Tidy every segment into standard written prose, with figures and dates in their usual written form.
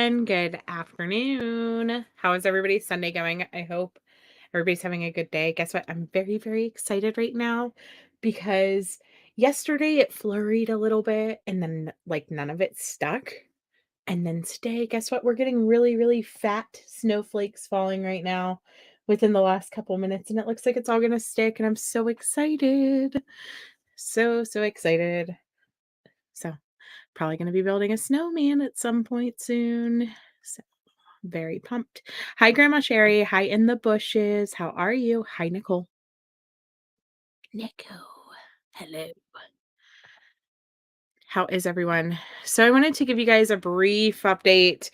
everyone. Good afternoon. How is everybody's Sunday going? I hope everybody's having a good day. Guess what? I'm very, very excited right now because yesterday it flurried a little bit and then none of it stuck. And then today, guess what? We're getting really, really fat snowflakes falling right now within the last couple minutes, and it looks like it's all going to stick. And I'm so excited. So excited. So probably going to be building a snowman at some point soon. So very pumped. Hi, Grandma Sherry. Hi, in the bushes. How are you? Hi, Nicole. Nico. Hello. How is everyone? So I wanted to give you guys a brief update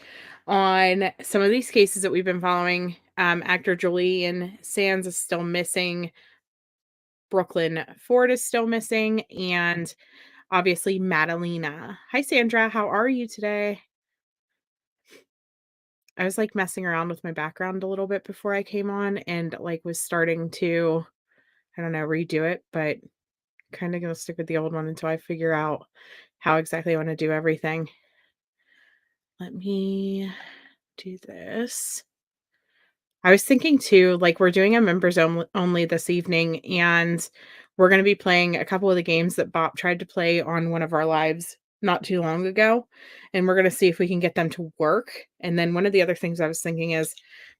on some of these cases that we've been following. Actor Julian Sands is still missing. Brooklyn Ford is still missing. And obviously Madalina. Hi, Sandra. How are you today? I was messing around with my background a little bit before I came on and was starting to, I don't know, redo it, but kind of gonna stick with the old one until I figure out how exactly I want to do everything. Let me do this. I was thinking too, we're doing a members only this evening, and we're going to be playing a couple of the games that Bob tried to play on one of our lives not too long ago. And we're going to see if we can get them to work. And then one of the other things I was thinking is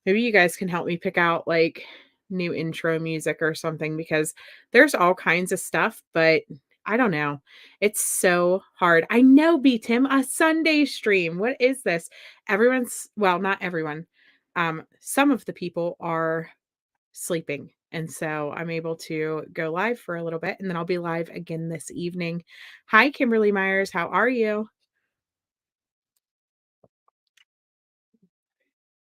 maybe you guys can help me pick out new intro music or something, because there's all kinds of stuff, but I don't know. It's so hard. I know, B Tim, a Sunday stream. What is this? Well, not everyone. Some of the people are sleeping. And so I'm able to go live for a little bit, and then I'll be live again this evening. Hi, Kimberly Myers. How are you?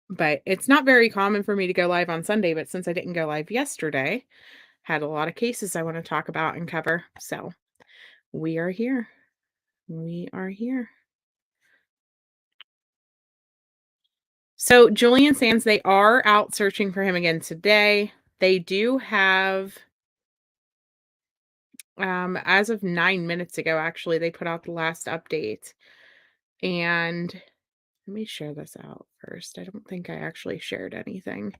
But it's not very common for me to go live on Sunday, but since I didn't go live yesterday, had a lot of cases I want to talk about and cover. So we are here. We are here. So Julian Sands, they are out searching for him again today. They do have, as of 9 minutes ago, actually, they put out the last update. And let me share this out first. I don't think I actually shared anything.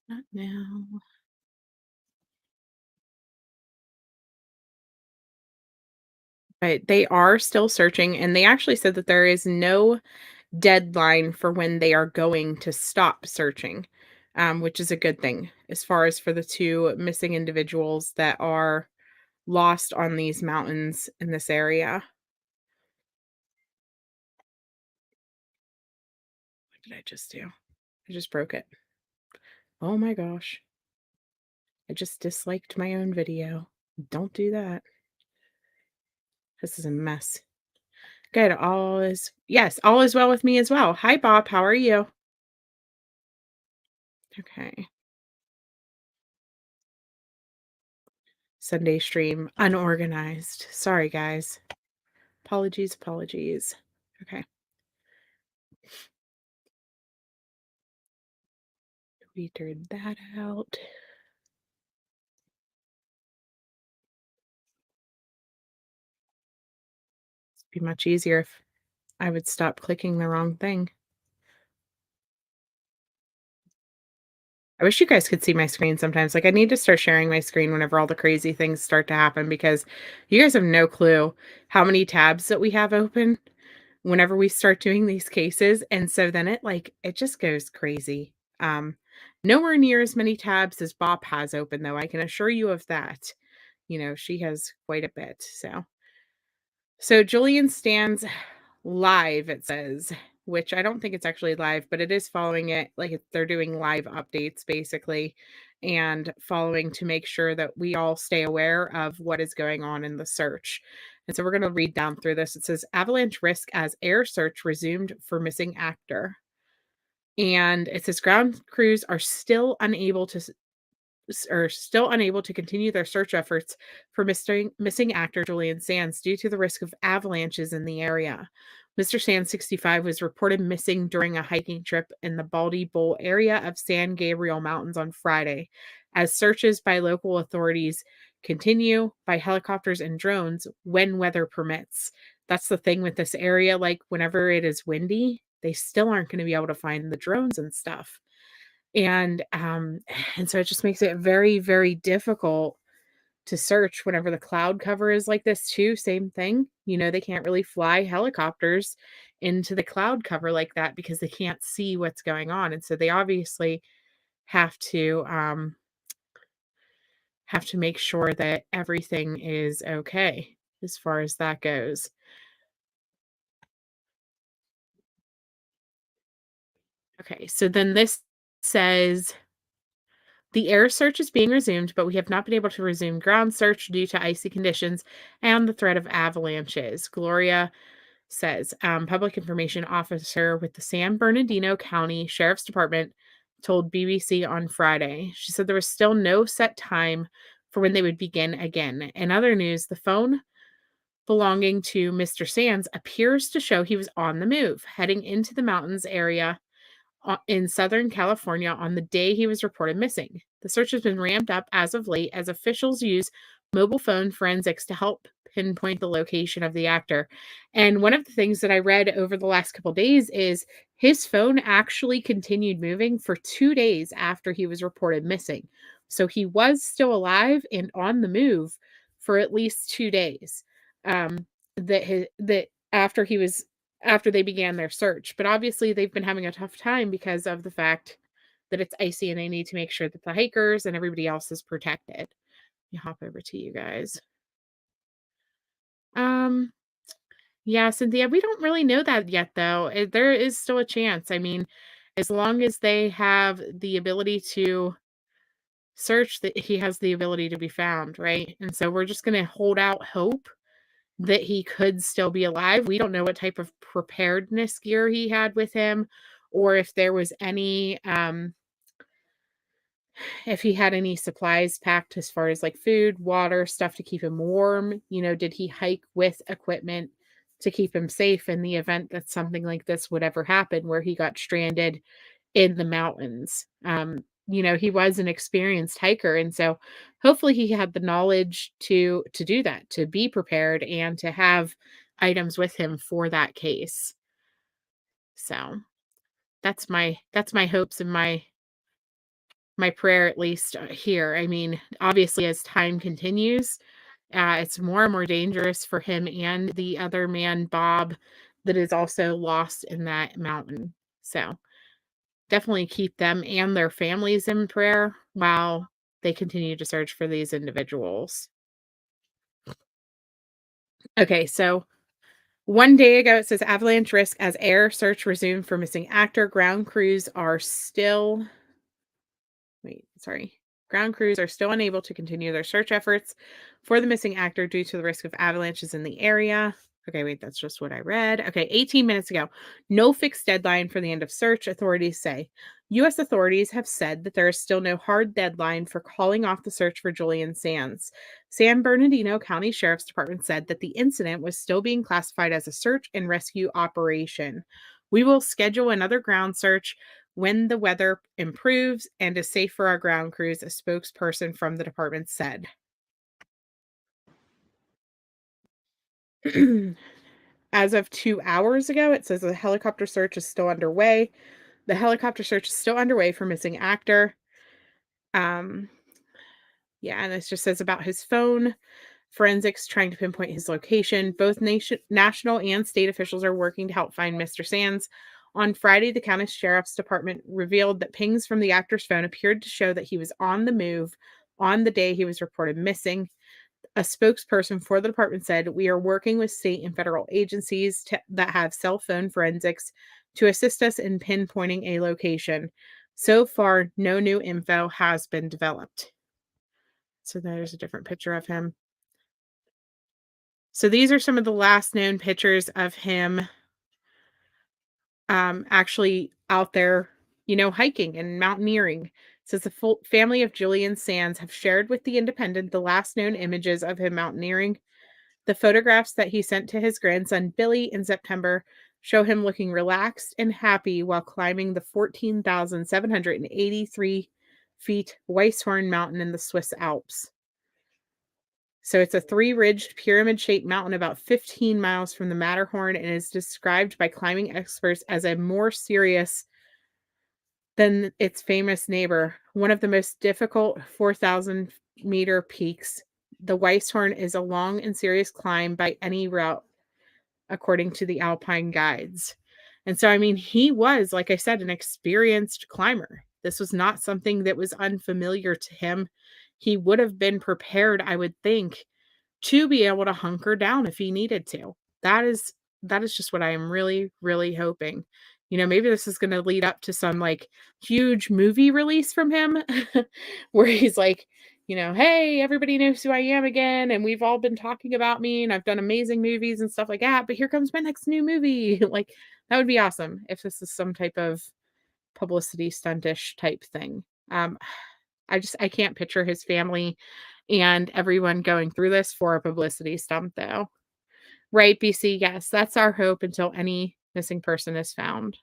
Not now. But they are still searching, and they actually said that there is no deadline for when they are going to stop searching, which is a good thing as far as for the two missing individuals that are lost on these mountains in this area. What did I just do? I just broke it. Oh my gosh. I just disliked my own video. Don't do that. This is a mess. Good. All is well with me as well. Hi, Bob. How are you? Okay. Sunday stream unorganized. Sorry, guys. Apologies. Okay. We turned that out. It'd be much easier if I would stop clicking the wrong thing. I wish you guys could see my screen sometimes. I need to start sharing my screen whenever all the crazy things start to happen, because you guys have no clue how many tabs that we have open whenever we start doing these cases. And so then it just goes crazy. Nowhere near as many tabs as Bob has open, though. I can assure you of that. She has quite a bit. So Julian stands live, it says, which I don't think it's actually live, but it is following it. They're doing live updates basically, and following to make sure that we all stay aware of what is going on in the search. And so we're going to read down through this. It says avalanche risk as air search resumed for missing actor. And it says ground crews are still unable to continue their search efforts for missing actor Julian Sands due to the risk of avalanches in the area. Mr. Sands, 65, was reported missing during a hiking trip in the Baldy Bowl area of San Gabriel Mountains on Friday, as searches by local authorities continue by helicopters and drones when weather permits. That's the thing with this area, like, whenever it is windy, they still aren't gonna be able to find the drones and stuff. And, and so it just makes it very, very difficult to search whenever the cloud cover is like this too, same thing. They can't really fly helicopters into the cloud cover like that because they can't see what's going on, and so they obviously have to make sure that everything is okay as far as that goes. Okay, so then this says the air search is being resumed, but we have not been able to resume ground search due to icy conditions and the threat of avalanches. Gloria says, public information officer with the San Bernardino County Sheriff's Department told BBC on Friday. She said there was still no set time for when they would begin again. In other news, the phone belonging to Mr. Sands appears to show he was on the move, heading into the mountains area in Southern California on the day he was reported missing. The search has been ramped up as of late as officials use mobile phone forensics to help pinpoint the location of the actor. And one of the things that I read over the last couple days is his phone actually continued moving for 2 days after he was reported missing. So he was still alive and on the move for at least 2 days. That after he was after they began their search. But obviously, they've been having a tough time because of the fact that it's icy and they need to make sure that the hikers and everybody else is protected. Let me hop over to you guys. Um, yeah, Cynthia, we don't really know that yet, though. There is still a chance. I mean, as long as they have the ability to search, that he has the ability to be found, right? And so we're just going to hold out hope that he could still be alive. We don't know what type of preparedness gear he had with him, or if there was any if he had any supplies packed as far as like food, water, stuff to keep him warm. Did he hike with equipment to keep him safe in the event that something like this would ever happen where he got stranded in the mountains? He was an experienced hiker, and so hopefully he had the knowledge to do that, to be prepared and to have items with him for that case. So that's my hopes and my prayer, at least here. I mean, obviously, as time continues, it's more and more dangerous for him and the other man, Bob, that is also lost in that mountain. So definitely keep them and their families in prayer while they continue to search for these individuals. Okay, so one day ago it says avalanche risk as air search resumed for missing actor. Ground crews are still Ground crews are still unable to continue their search efforts for the missing actor due to the risk of avalanches in the area. Okay, wait, that's just what I read. Okay, 18 minutes ago. No fixed deadline for the end of search, authorities say. U.S. authorities have said that there is still no hard deadline for calling off the search for Julian Sands. San Bernardino County Sheriff's Department said that the incident was still being classified as a search and rescue operation. We will schedule another ground search when the weather improves and is safe for our ground crews, a spokesperson from the department said. As of 2 hours ago, it says the helicopter search is still underway. The helicopter search is still underway for missing actor. Um, yeah, and this just says about his phone. Forensics trying to pinpoint his location. Both national and state officials are working to help find Mr. Sands. On Friday, the county sheriff's department revealed that pings from the actor's phone appeared to show that he was on the move on the day he was reported missing. A spokesperson for the department said, "We are working with state and federal agencies that have cell phone forensics to assist us in pinpointing a location. So far, no new info has been developed." So there's a different picture of him. So these are some of the last known pictures of him actually out there, hiking and mountaineering. It says the full family of Julian Sands have shared with the Independent the last known images of him mountaineering. The photographs that he sent to his grandson Billy in September show him looking relaxed and happy while climbing the 14,783 feet Weisshorn Mountain in the Swiss Alps. So it's a three-ridged pyramid-shaped mountain about 15 miles from the Matterhorn and is described by climbing experts as a more serious than its famous neighbor. One of the most difficult 4,000-meter peaks. The Weisshorn is a long and serious climb by any route, according to the Alpine guides. And so, I mean, he was, like I said, an experienced climber. This was not something that was unfamiliar to him. He would have been prepared, I would think, to be able to hunker down if he needed to. That is that is just what I am really, really hoping. Maybe this is gonna lead up to some, like, huge movie release from him where he's like, "Hey, everybody knows who I am again, and we've all been talking about me, and I've done amazing movies and stuff like that, but here comes my next new movie." Like, that would be awesome if this is some type of publicity stuntish type thing. Um, I can't picture his family and everyone going through this for a publicity stunt, though. Right, BC, yes, that's our hope until any missing person is found.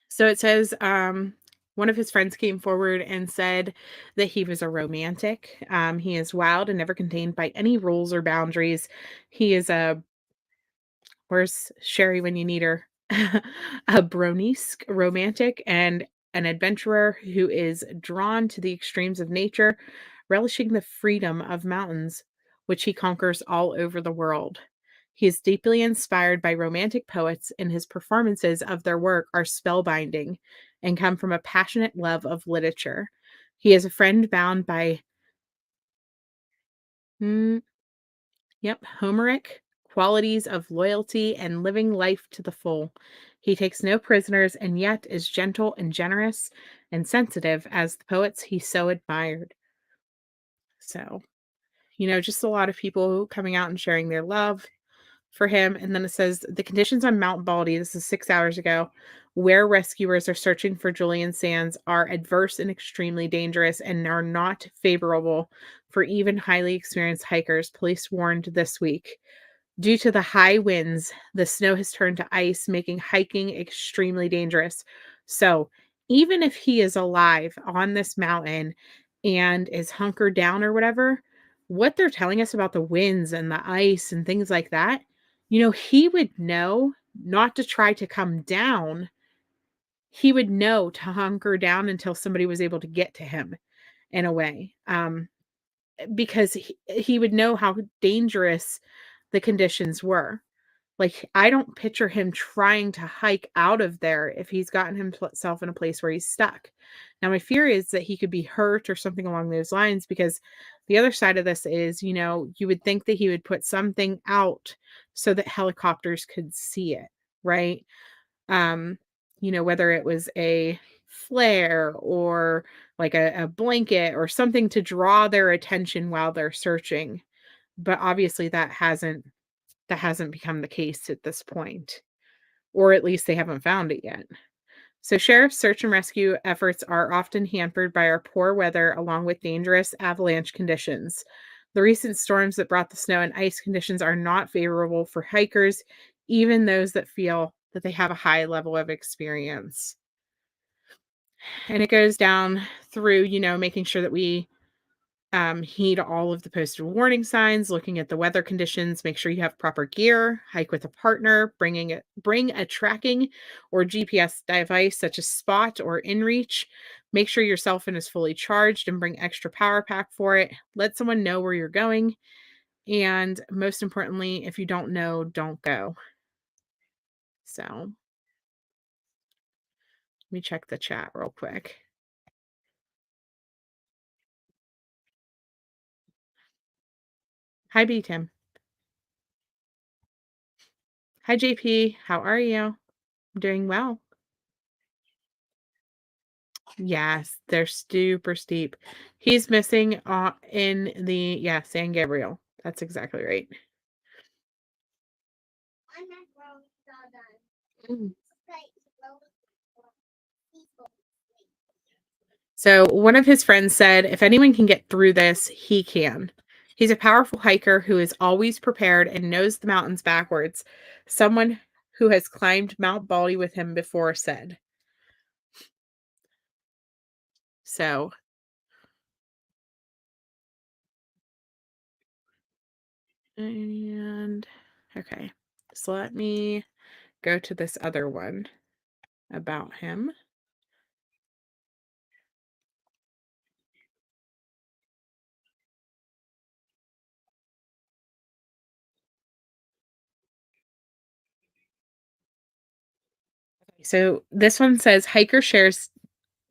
So it says, one of his friends came forward and said that he was a romantic. He is wild and never contained by any rules or boundaries. He is a Where's Sherry when you need her? A Bronisk romantic and an adventurer who is drawn to the extremes of nature, relishing the freedom of mountains, which he conquers all over the world. He is deeply inspired by romantic poets, and his performances of their work are spellbinding and come from a passionate love of literature. He is a friend bound by hmm, Yep, Homeric qualities of loyalty and living life to the full. He takes no prisoners and yet is gentle and generous and sensitive as the poets he so admired. So, just a lot of people coming out and sharing their love for him. And then it says the conditions on Mount Baldy, this is 6 hours ago, where rescuers are searching for Julian Sands are adverse and extremely dangerous and are not favorable for even highly experienced hikers, police warned this week. Due to the high winds, the snow has turned to ice, making hiking extremely dangerous. So, even if he is alive on this mountain and is hunkered down or whatever, what they're telling us about the winds and the ice and things like that, he would know not to try to come down. He would know to hunker down until somebody was able to get to him in a way. Because he would know how dangerous the conditions were. Like, I don't picture him trying to hike out of there if he's gotten himself in a place where he's stuck. Now, my fear is that he could be hurt or something along those lines because the other side of this is, you would think that he would put something out so that helicopters could see it, right? Um, whether it was a flare or like a blanket or something to draw their attention while they're searching. But obviously that hasn't become the case at this point, or at least they haven't found it yet. So, sheriff's search and rescue efforts are often hampered by our poor weather along with dangerous avalanche conditions. The recent storms that brought the snow and ice conditions are not favorable for hikers, even those that feel that they have a high level of experience. And it goes down through, making sure that we heed all of the posted warning signs, looking at the weather conditions, make sure you have proper gear, hike with a partner, bring a tracking or GPS device such as Spot or InReach. Make sure your cell phone is fully charged and bring extra power pack for it. Let someone know where you're going. And most importantly, if you don't know, don't go. So let me check the chat real quick. Hi, B Tim. Hi, JP. How are you? I'm doing well. Yes, they're super steep. He's missing, in the San Gabriel. That's exactly right. Mm. So, one of his friends said, "If anyone can get through this, he can." He's a powerful hiker who is always prepared and knows the mountains backwards. Someone who has climbed Mount Baldy with him before said. So, And okay, so let me go to this other one about him. So this one says hiker shares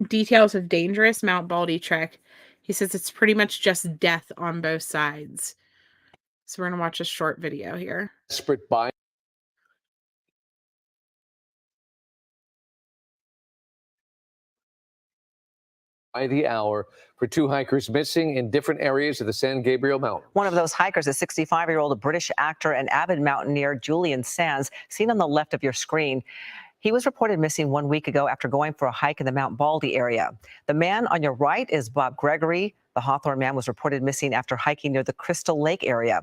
details of dangerous Mount Baldy trek. He says it's pretty much just death on both sides. So we're gonna watch a short video here. Desperate by the hour for two hikers missing in different areas of the San Gabriel Mountains. One of those hikers is 65-year-old British actor and avid mountaineer Julian Sands, seen on the left of your screen. He was reported missing 1 week ago after going for a hike in the Mount Baldy area. The man on your right is Bob Gregory. The Hawthorne man was reported missing after hiking near the Crystal Lake area.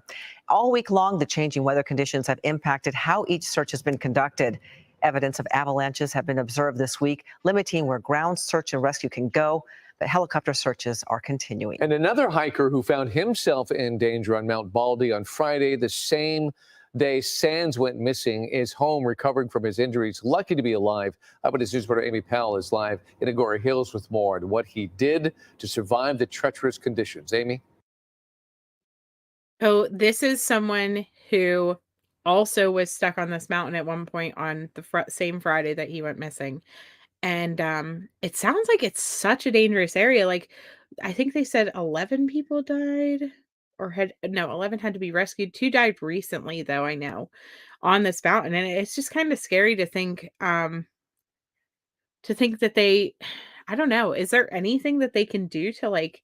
All week long, the changing weather conditions have impacted how each search has been conducted. Evidence of avalanches have been observed this week, limiting where ground search and rescue can go. But helicopter searches are continuing. And another hiker who found himself in danger on Mount Baldy on Friday, the same day Sands went missing, is home recovering from his injuries. Lucky to be alive. Eyewitness News reporter Amy Powell is live in Agoura Hills with more on what he did to survive the treacherous conditions. Amy? Oh, this is someone who also was stuck on this mountain at one point on the same Friday that he went missing. And it sounds like it's such a dangerous area. Like, I think they said 11 people died or had no, 11 had to be rescued. 2 died recently, though, I know, on this mountain. And it's just kind of scary to think that they I don't know, is there anything that they can do to like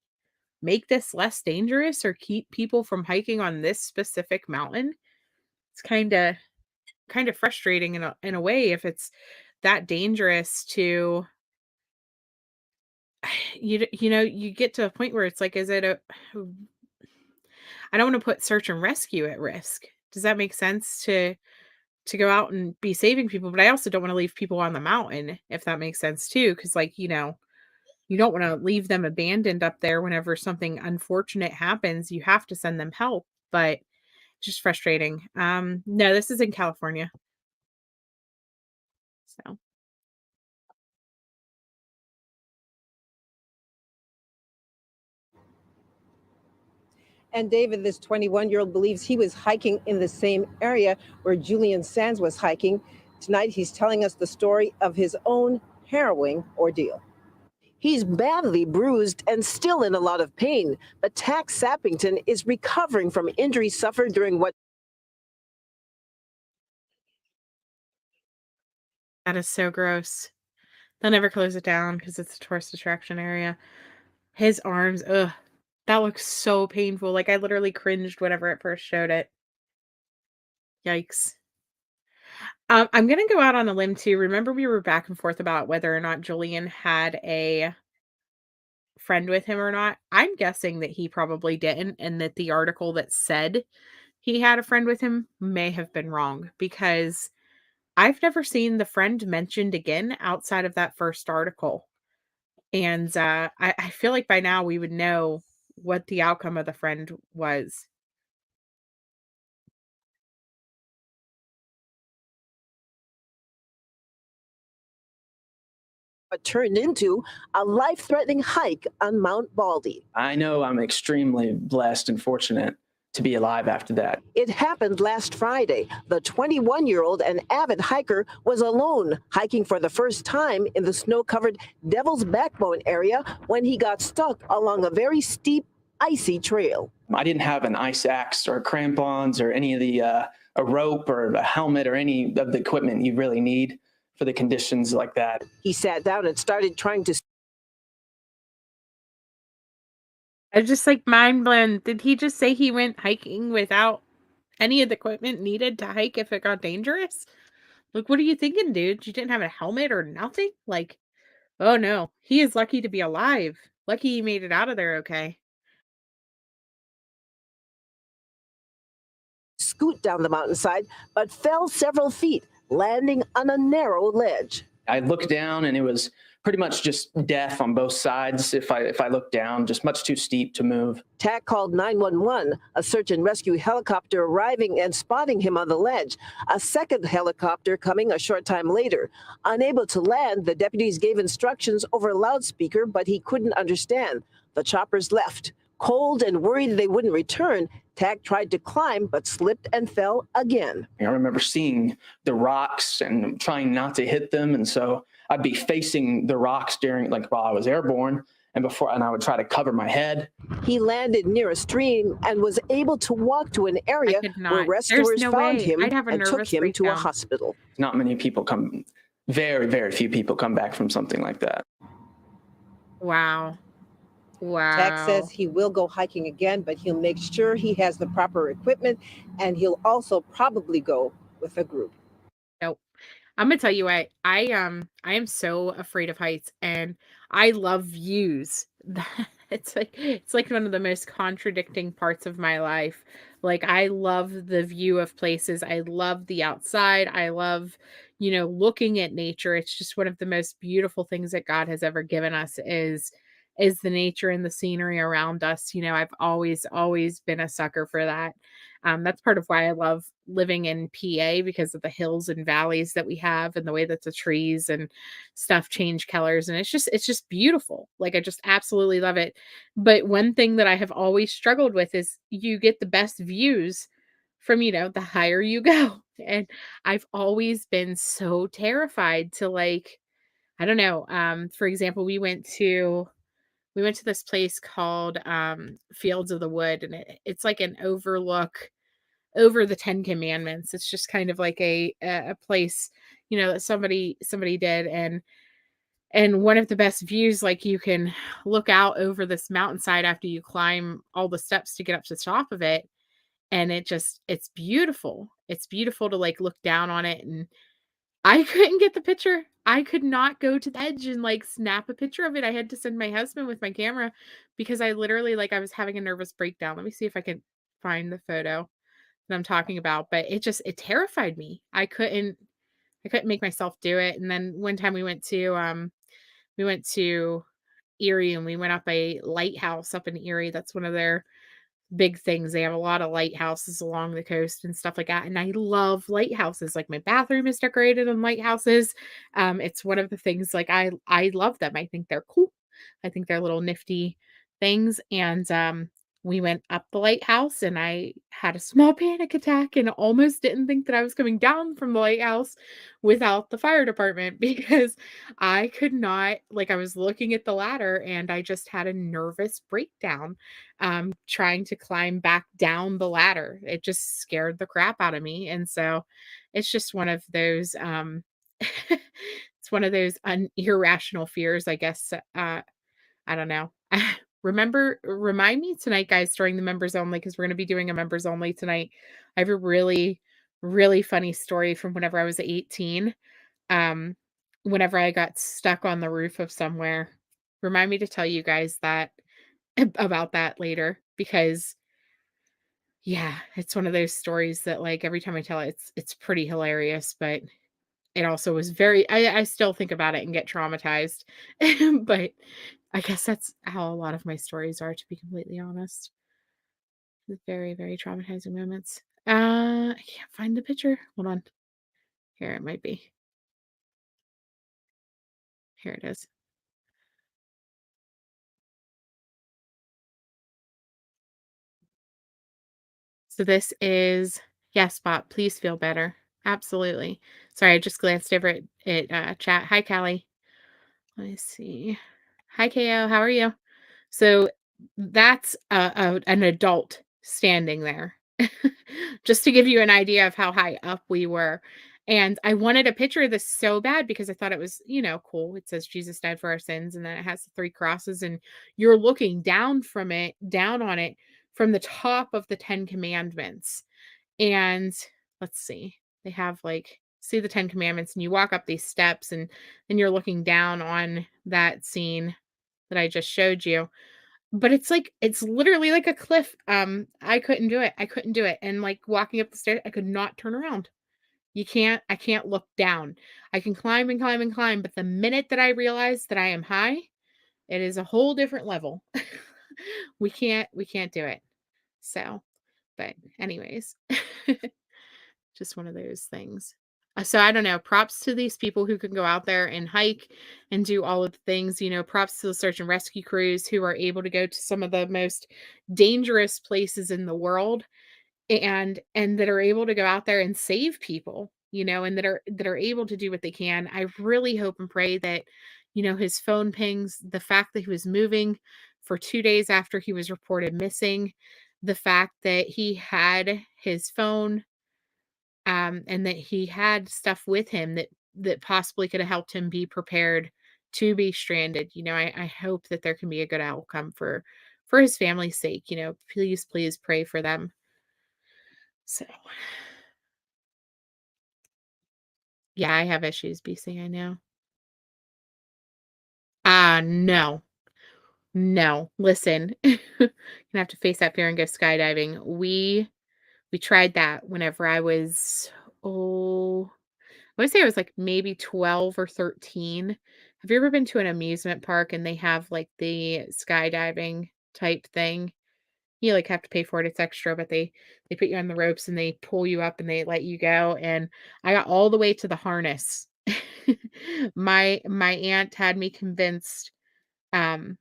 make this less dangerous or keep people from hiking on this specific mountain? It's kind of frustrating in a way if it's that dangerous to you get to a point where it's like, is it a I don't want to put search and rescue at risk. Does that make sense to go out and be saving people? But I also don't want to leave people on the mountain, if that makes sense too. Cause like, you don't want to leave them abandoned up there whenever something unfortunate happens. You have to send them help, but it's just frustrating. No, this is in California. So And David, this 21-year-old believes he was hiking in the same area where Julian Sands was hiking. Tonight, he's telling us the story of his own harrowing ordeal. He's badly bruised and still in a lot of pain, but Tax Sappington is recovering from injuries suffered during what that is so gross. They'll never close it down because it's a tourist attraction area. His arms, ugh, that looks so painful. Like I literally cringed whenever it first showed it. Yikes. I'm gonna go out on a limb too. Remember, we were back and forth about whether or not Julian had a friend with him or not. I'm guessing that he probably didn't, and that the article that said he had a friend with him may have been wrong because I've never seen the friend mentioned again outside of that first article. And I feel like by now we would know what the outcome of the friend was. turned into a life-threatening hike on Mount Baldy. I know I'm extremely blessed and fortunate to be alive after that. It happened last Friday. The 21-year-old and avid hiker was alone, hiking for the first time in the snow-covered Devil's Backbone area when he got stuck along a very steep, icy trail. I didn't have an ice axe or crampons or any of the a rope or a helmet or any of the equipment you really need for the conditions like that. He sat down and started trying to. I just like mind blown. Did he just say he went hiking without any of the equipment needed to hike if it got dangerous? Like, what are you thinking, dude? You didn't have a helmet or nothing? Like, oh no, he is lucky to be alive. Lucky he made it out of there okay. Scoot down the mountainside, but fell several feet, landing on a narrow ledge. I looked down and it was pretty much just death on both sides. If I looked down, just much too steep to move. TAC called 911, a search and rescue helicopter arriving and spotting him on the ledge. A second helicopter coming a short time later. Unable to land, the deputies gave instructions over a loudspeaker, but he couldn't understand. The choppers left. Cold and worried they wouldn't return, TAC tried to climb but slipped and fell again. I remember seeing the rocks and trying not to hit them, and so I'd be facing the rocks while I was airborne, and I would try to cover my head. He landed near a stream and was able to walk to an area where rescuers found him and took him to a hospital. Not many people very, very few people come back from something like that. Wow. Wow. TAC says he will go hiking again, but he'll make sure he has the proper equipment, and he'll also probably go with a group. Nope. I'm gonna tell you what, I am so afraid of heights, and I love views. It's like one of the most contradicting parts of my life. Like, I love the view of places. I love the outside. I love, looking at nature. It's just one of the most beautiful things that God has ever given us is the nature and the scenery around us. I've always been a sucker for that. That's part of why I love living in PA, because of the hills and valleys that we have and the way that the trees and stuff change colors. And it's just beautiful. Like, I just absolutely love it. But one thing that I have always struggled with is you get the best views from, the higher you go. And I've always been so terrified to, like, I don't know. For example, we went to this place called Fields of the Wood, and it's like an overlook over the 10 Commandments. It's just kind of like a place, that somebody did, and one of the best views, like, you can look out over this mountainside after you climb all the steps to get up to the top of it, and it's beautiful. It's beautiful to, like, look down on it, and I couldn't get the picture. I could not go to the edge and, like, snap a picture of it. I had to send my husband with my camera because I literally, like, I was having a nervous breakdown. Let me see if I can find the photo that I'm talking about, but it terrified me. I couldn't make myself do it. And then one time we went to Erie, and we went up a lighthouse up in Erie. That's one of their big things. They have a lot of lighthouses along the coast and stuff like that. And I love lighthouses. Like, my bathroom is decorated in lighthouses. It's one of the things, like, I love them. I think they're cool. I think they're little nifty things. And we went up the lighthouse, and I had a small panic attack and almost didn't think that I was coming down from the lighthouse without the fire department, because I could not, like, I was looking at the ladder and I just had a nervous breakdown trying to climb back down the ladder. It just scared the crap out of me. And so it's just one of those it's one of those irrational fears, I guess. I don't know. Remind me tonight, guys, during the members only, because we're going to be doing a members only tonight. I have a really, really funny story from whenever I was 18. Whenever I got stuck on the roof of somewhere. Remind me to tell you guys that about that later, because yeah, it's one of those stories that, like, every time I tell it, it's pretty hilarious, but it also was I still think about it and get traumatized. But I guess that's how a lot of my stories are, to be completely honest. The very, very traumatizing moments. I can't find the picture. Hold on. Here it might be. Here it is. So this is, yes, Bob, please feel better. Absolutely. Sorry, I just glanced over at chat. Hi, Callie. Let me see. Hi, KO. How are you? So that's an adult standing there, just to give you an idea of how high up we were. And I wanted a picture of this so bad because I thought it was, cool. It says Jesus died for our sins, and then it has the 3 crosses, and you're looking down on it from the top of the 10 Commandments. And let's see, they have, like, see the 10 Commandments, and you walk up these steps, and then you're looking down on that scene that I just showed you. But it's literally like a cliff. I couldn't do it. And, like, walking up the stairs, I could not turn around. I can't look down. I can climb and climb and climb, but the minute that I realize that I am high, it is a whole different level. We can't do it. So, but anyways, just one of those things. So I don't know, props to these people who can go out there and hike and do all of the things, props to the search and rescue crews who are able to go to some of the most dangerous places in the world and that are able to go out there and save people, and that are able to do what they can. I really hope and pray that, his phone pings, the fact that he was moving for 2 days after he was reported missing, the fact that he had his phone, and that he had stuff with him that possibly could have helped him be prepared to be stranded. I hope that there can be a good outcome for his family's sake. Please pray for them. So, yeah, I have issues, BC, I know. No. No. Listen, you're gonna have to face that fear and go skydiving. We tried that whenever I was, oh, I wanna say I was, like, maybe 12 or 13. Have you ever been to an amusement park and they have, like, the skydiving type thing? You, like, have to pay for it, it's extra, but they put you on the ropes and they pull you up and they let you go, and I got all the way to the harness. My aunt had me convinced, um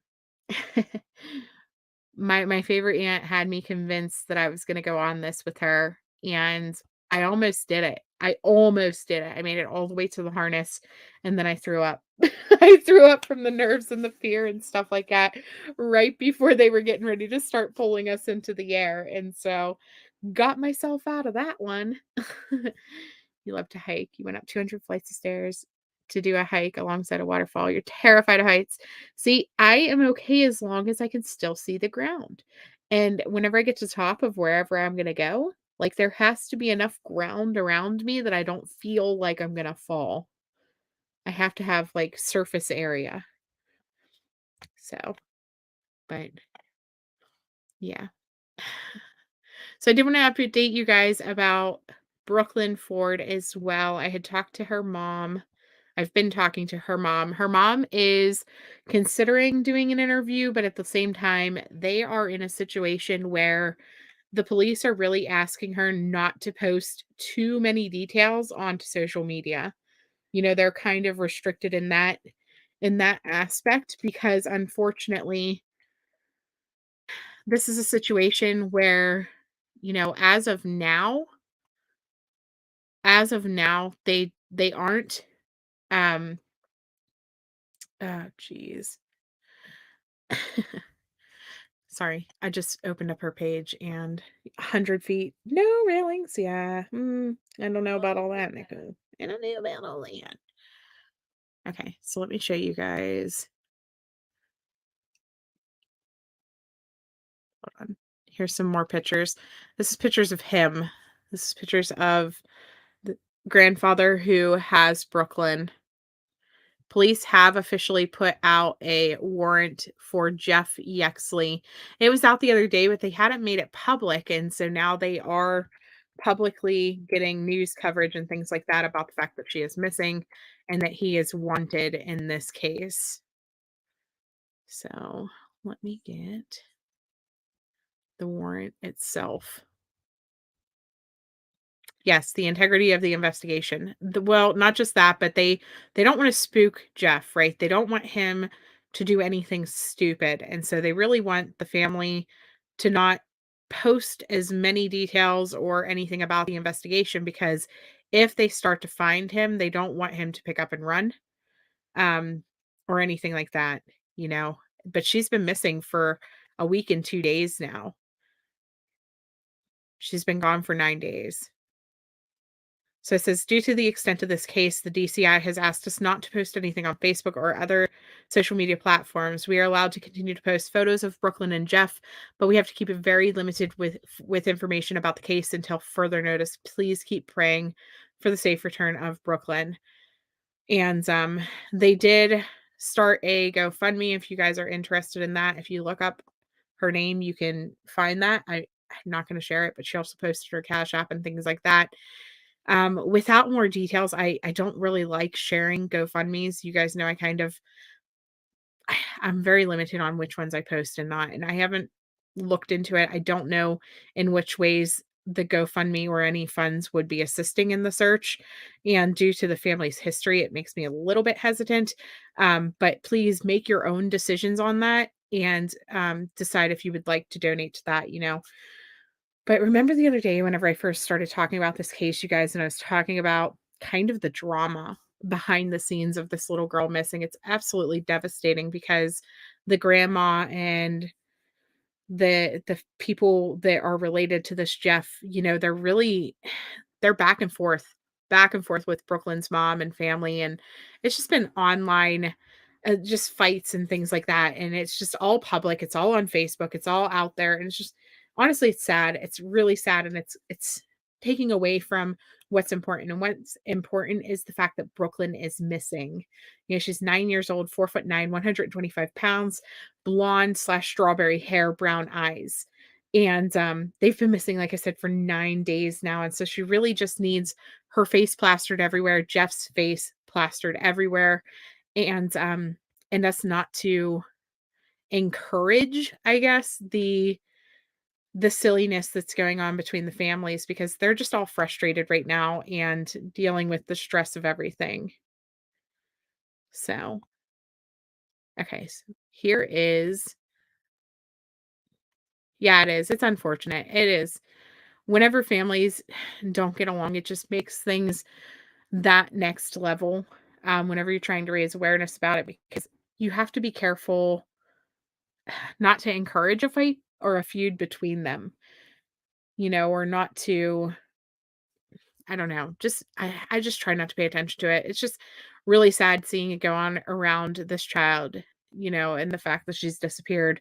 my favorite aunt had me convinced that I was gonna go on this with her, and I almost did it. I almost did it. I made it all the way to the harness, and then I threw up. I threw up from the nerves and the fear and stuff like that right before they were getting ready to start pulling us into the air, and so got myself out of that one. You love to hike. You went up 200 flights of stairs to do a hike alongside a waterfall. You're terrified of heights. See, I am okay as long as I can still see the ground. And whenever I get to the top of wherever I'm going to go, like there has to be enough ground around me that I don't feel like I'm going to fall. I have to have like surface area. So, but yeah. So I did want to update you guys about Brooklyn Ford as well. I had talked to her mom. I've been talking to her mom. Her mom is considering doing an interview, but at the same time, they are in a situation where the police are really asking her not to post too many details onto social media. They're kind of restricted in that aspect because unfortunately, this is a situation where, as of now, they aren't um oh geez. Sorry, I just opened up her page and 100 feet, no railings. Yeah, I don't know about all that, Nico. I don't know about all that. Okay, so let me show you guys. Hold on. Here's some more pictures. This is pictures of him. This is pictures of the grandfather who has Brooklyn. Police have officially put out a warrant for Jeff Yexley. It was out the other day, but they hadn't made it public, and so now they are publicly getting news coverage and things like that about the fact that she is missing and that he is wanted in this case. So, let me get the warrant itself. Yes, the integrity of the investigation. Well, not just that, but they don't wanna spook Jeff, right? They don't want him to do anything stupid, and so they really want the family to not post as many details or anything about the investigation because if they start to find him, they don't want him to pick up and run, um, or anything like that, you know? But she's been missing for a week and 2 days now. She's been gone for 9 days. So it says, due to the extent of this case, the DCI has asked us not to post anything on Facebook or other social media platforms. We are allowed to continue to post photos of Brooklyn and Jeff, but we have to keep it very limited with information about the case until further notice. Please keep praying for the safe return of Brooklyn. And they did start a GoFundMe if you guys are interested in that. If you look up her name, you can find that. I'm not going to share it, but she also posted her Cash App and things like that. Without more details, I don't really like sharing GoFundMes. You guys know I'm very limited on which ones I post and not, and I haven't looked into it. I don't know in which ways the GoFundMe or any funds would be assisting in the search. And due to the family's history, it makes me a little bit hesitant. But please make your own decisions on that and decide if you would like to donate to that. But remember the other day whenever I first started talking about this case, you guys, and I was talking about kind of the drama behind the scenes of this little girl missing. It's absolutely devastating because the grandma and the people that are related to this Jeff, they're back and forth with Brooklyn's mom and family, and it's just been online, just fights and things like that, and it's just all public, it's all on Facebook, it's all out there, and it's just honestly, it's sad. It's really sad, and it's taking away from what's important, and what's important is the fact that Brooklyn is missing. She's 9 years old, 4'9", 125 pounds, blonde/strawberry hair, brown eyes. And they've been missing, like I said, for 9 days now. And so she really just needs her face plastered everywhere, Jeff's face plastered everywhere. And that's not to encourage, I guess, the silliness that's going on between the families, because they're just all frustrated right now and dealing with the stress of everything. So, okay, so here is, yeah, it is. It's unfortunate. It is. Whenever families don't get along, it just makes things that next level. Whenever you're trying to raise awareness about it, because you have to be careful not to encourage a fight or a feud between them, or not to, I don't know, I just try not to pay attention to it. It's just really sad seeing it go on around this child, and the fact that she's disappeared.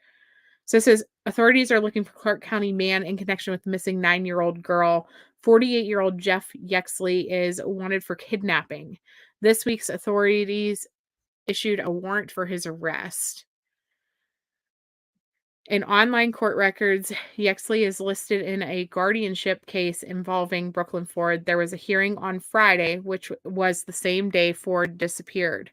So it says authorities are looking for Clark County man in connection with the missing 9-year-old girl. 48-year-old Jeff Yexley is wanted for kidnapping. This week's authorities issued a warrant for his arrest. In online court records, Yexley is listed in a guardianship case involving Brooklyn Ford. There was a hearing on Friday, which was the same day Ford disappeared.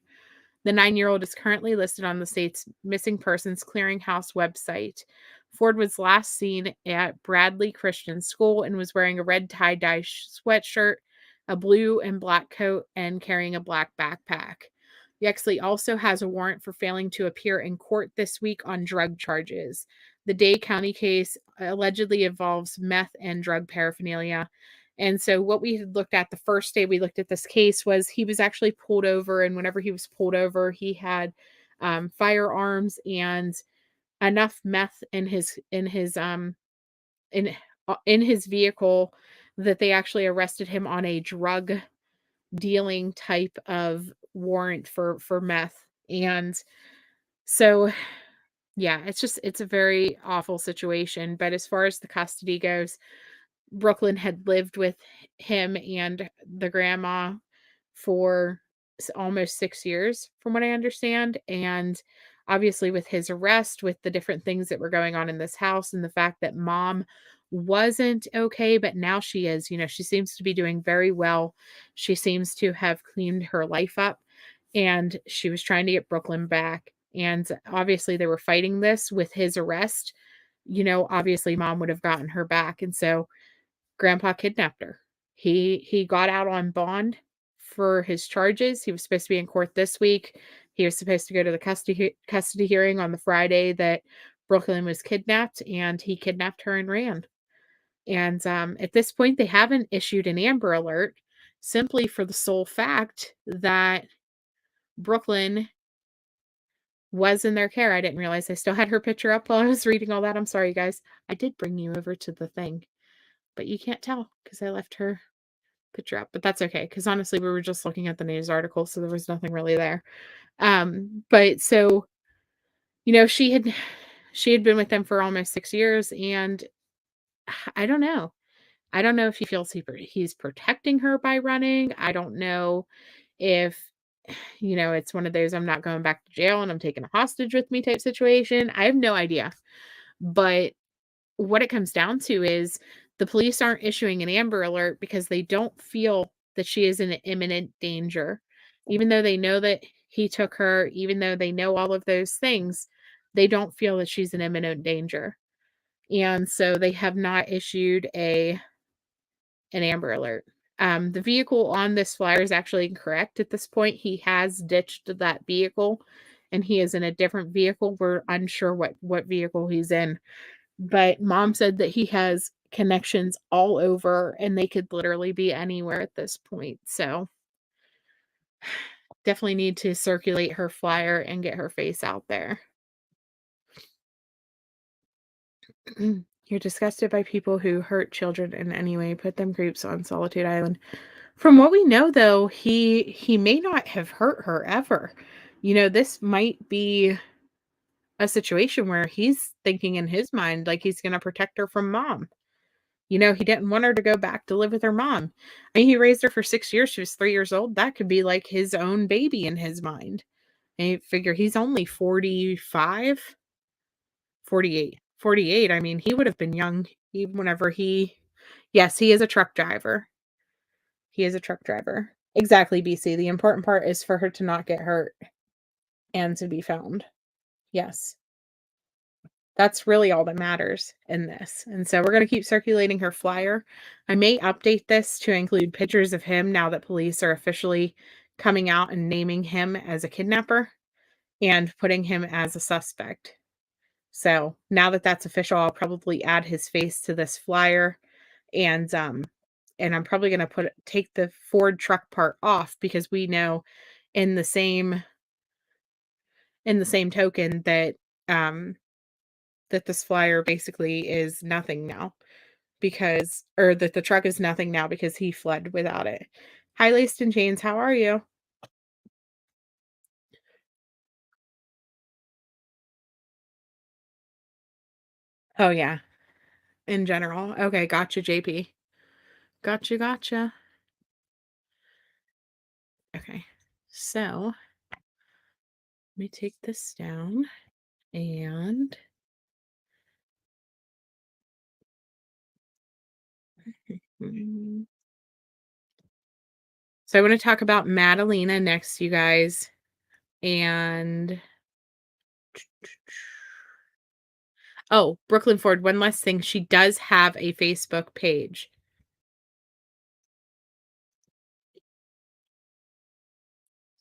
The 9-year-old is currently listed on the state's Missing Persons Clearinghouse website. Ford was last seen at Bradley Christian School and was wearing a red tie-dye sweatshirt, a blue and black coat, and carrying a black backpack. Yexley also has a warrant for failing to appear in court this week on drug charges. The Day County case allegedly involves meth and drug paraphernalia. And so what we had looked at the first day we looked at this case was he was actually pulled over, and whenever he was pulled over, he had firearms and enough meth in his vehicle that they actually arrested him on a drug dealing type of warrant for meth. And so yeah, it's a very awful situation. But as far as the custody goes, Brooklyn had lived with him and the grandma for almost 6 years, from what I understand. And obviously, with his arrest, with the different things that were going on in this house, and the fact that mom wasn't okay, but now she is, she seems to be doing very well. She seems to have cleaned her life up, and she was trying to get Brooklyn back. And obviously, they were fighting this with his arrest. Obviously, mom would have gotten her back. And so, grandpa kidnapped her. He got out on bond for his charges. He was supposed to be in court this week. He was supposed to go to the custody hearing on the Friday that Brooklyn was kidnapped, and he kidnapped her and ran. And at this point, they haven't issued an Amber Alert, simply for the sole fact that Brooklyn was in their care. I didn't realize I still had her picture up while I was reading all that. I'm sorry, guys. I did bring you over to the thing, but you can't tell because I left her picture up. But that's okay, because honestly, we were just looking at the news article, so there was nothing really there. But so, she had been with them for almost 6 years, and I don't know. I don't know if he feels he's protecting her by running. I don't know if, it's one of those I'm not going back to jail and I'm taking a hostage with me type situation. I have no idea. But what it comes down to is The police aren't issuing an Amber Alert because they don't feel that she is in imminent danger. Even though they know that he took her, even though they know all of those things, they don't feel that she's in imminent danger. And so they have not issued an Amber Alert. The vehicle on this flyer is actually incorrect at this point. He has ditched that vehicle and he is in a different vehicle. We're unsure what vehicle he's in. But mom said that he has connections all over and they could literally be anywhere at this point. So definitely need to circulate her flyer and get her face out there. You're disgusted by people who hurt children in any way, put them groups on Solitude Island. From what we know, though, he may not have hurt her ever. You know, this might be a situation where he's thinking in his mind like he's going to protect her from mom. You know, he didn't want her to go back to live with her mom. I mean, he raised her for 6 years. She was 3 years old. That could be like his own baby in his mind. And you figure he's only 45, 48. 48. I mean, he would have been young even whenever yes, he is a truck driver. He is a truck driver. Exactly, BC. The important part is for her to not get hurt and to be found. Yes. That's really all that matters in this. And so we're going to keep circulating her flyer. I may update this to include pictures of him now that police are officially coming out and naming him as a kidnapper and putting him as a suspect. So now that that's official, I'll probably add his face to this flyer, and I'm probably going to take the Ford truck part off because we know in the same token that that this flyer basically is nothing now or that the truck is nothing now because he fled without it. Hi, Laced and James, how are you? Oh, yeah. In general. Okay, gotcha, JP. Gotcha. Okay, so let me take this down and so I want to talk about Madalina next, you guys. And oh, Brooklyn Ford, one last thing. She does have a Facebook page.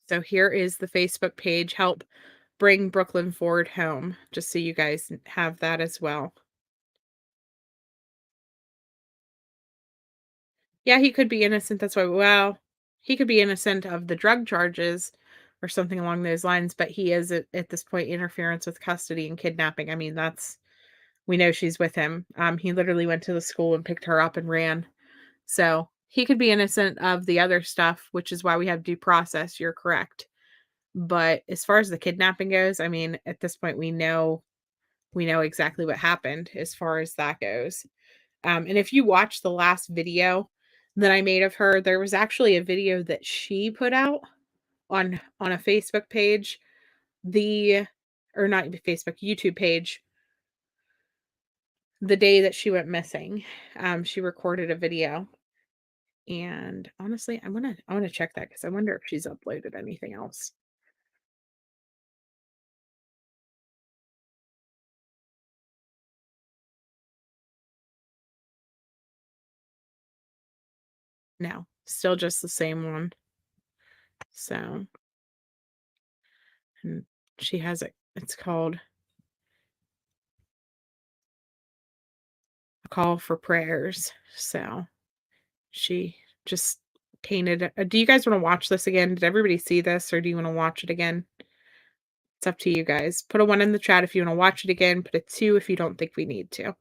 So here is the Facebook page, Help Bring Brooklyn Ford Home, just so you guys have that as well. Yeah, he could be innocent. That's why, well, he could be innocent of the drug charges or something along those lines, but he is at this point interference with custody and kidnapping. I mean, we know she's with him. He literally went to the school and picked her up and ran. So he could be innocent of the other stuff, which is why we have due process. You're correct. But as far as the kidnapping goes, I mean, at this point, we know exactly what happened as far as that goes. And if you watch the last video that I made of her, there was actually a video that she put out on a Facebook page, or not Facebook, YouTube page, the day that she went missing. She recorded a video. And honestly, I want to check that because I wonder if she's uploaded anything else. No, still just the same one. So, and she has it's called A Call for Prayers. So she just painted. Do you guys want to watch this again? Did everybody see this or do you want to watch it again? It's up to you guys. Put a 1 in the chat if you want to watch it again. Put a 2 if you don't think we need to.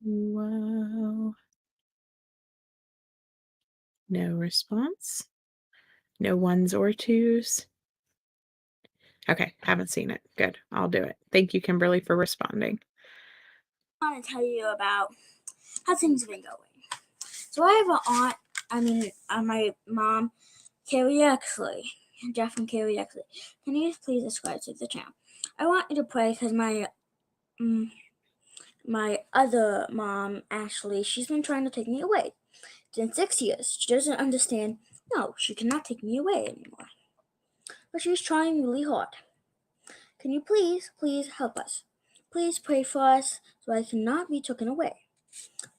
Wow. No response. No 1s or 2s. Okay, haven't seen it. Good. I'll do it. Thank you, Kimberly, for responding. I want to tell you about how things have been going. So I have my mom, Carrie Exley, Jeff and Carrie Exley. Can you please subscribe to the channel? I want you to pray because my other mom, Ashley, she's been trying to take me away. It's been 6 years. She doesn't understand. No, she cannot take me away anymore. But she's trying really hard. Can you please help us? Please pray for us so I cannot be taken away.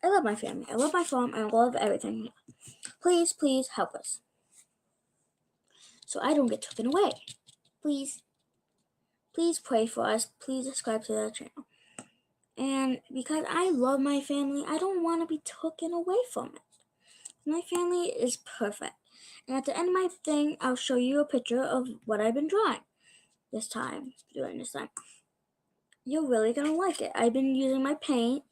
I love my family. I love my farm. I love everything. Please help us so I don't get taken away. Please pray for us. Please subscribe to the channel. And because I love my family, I don't want to be taken away from it. My family is perfect. And at the end of my thing, I'll show you a picture of what I've been drawing during this time. You're really going to like it. I've been using my paint.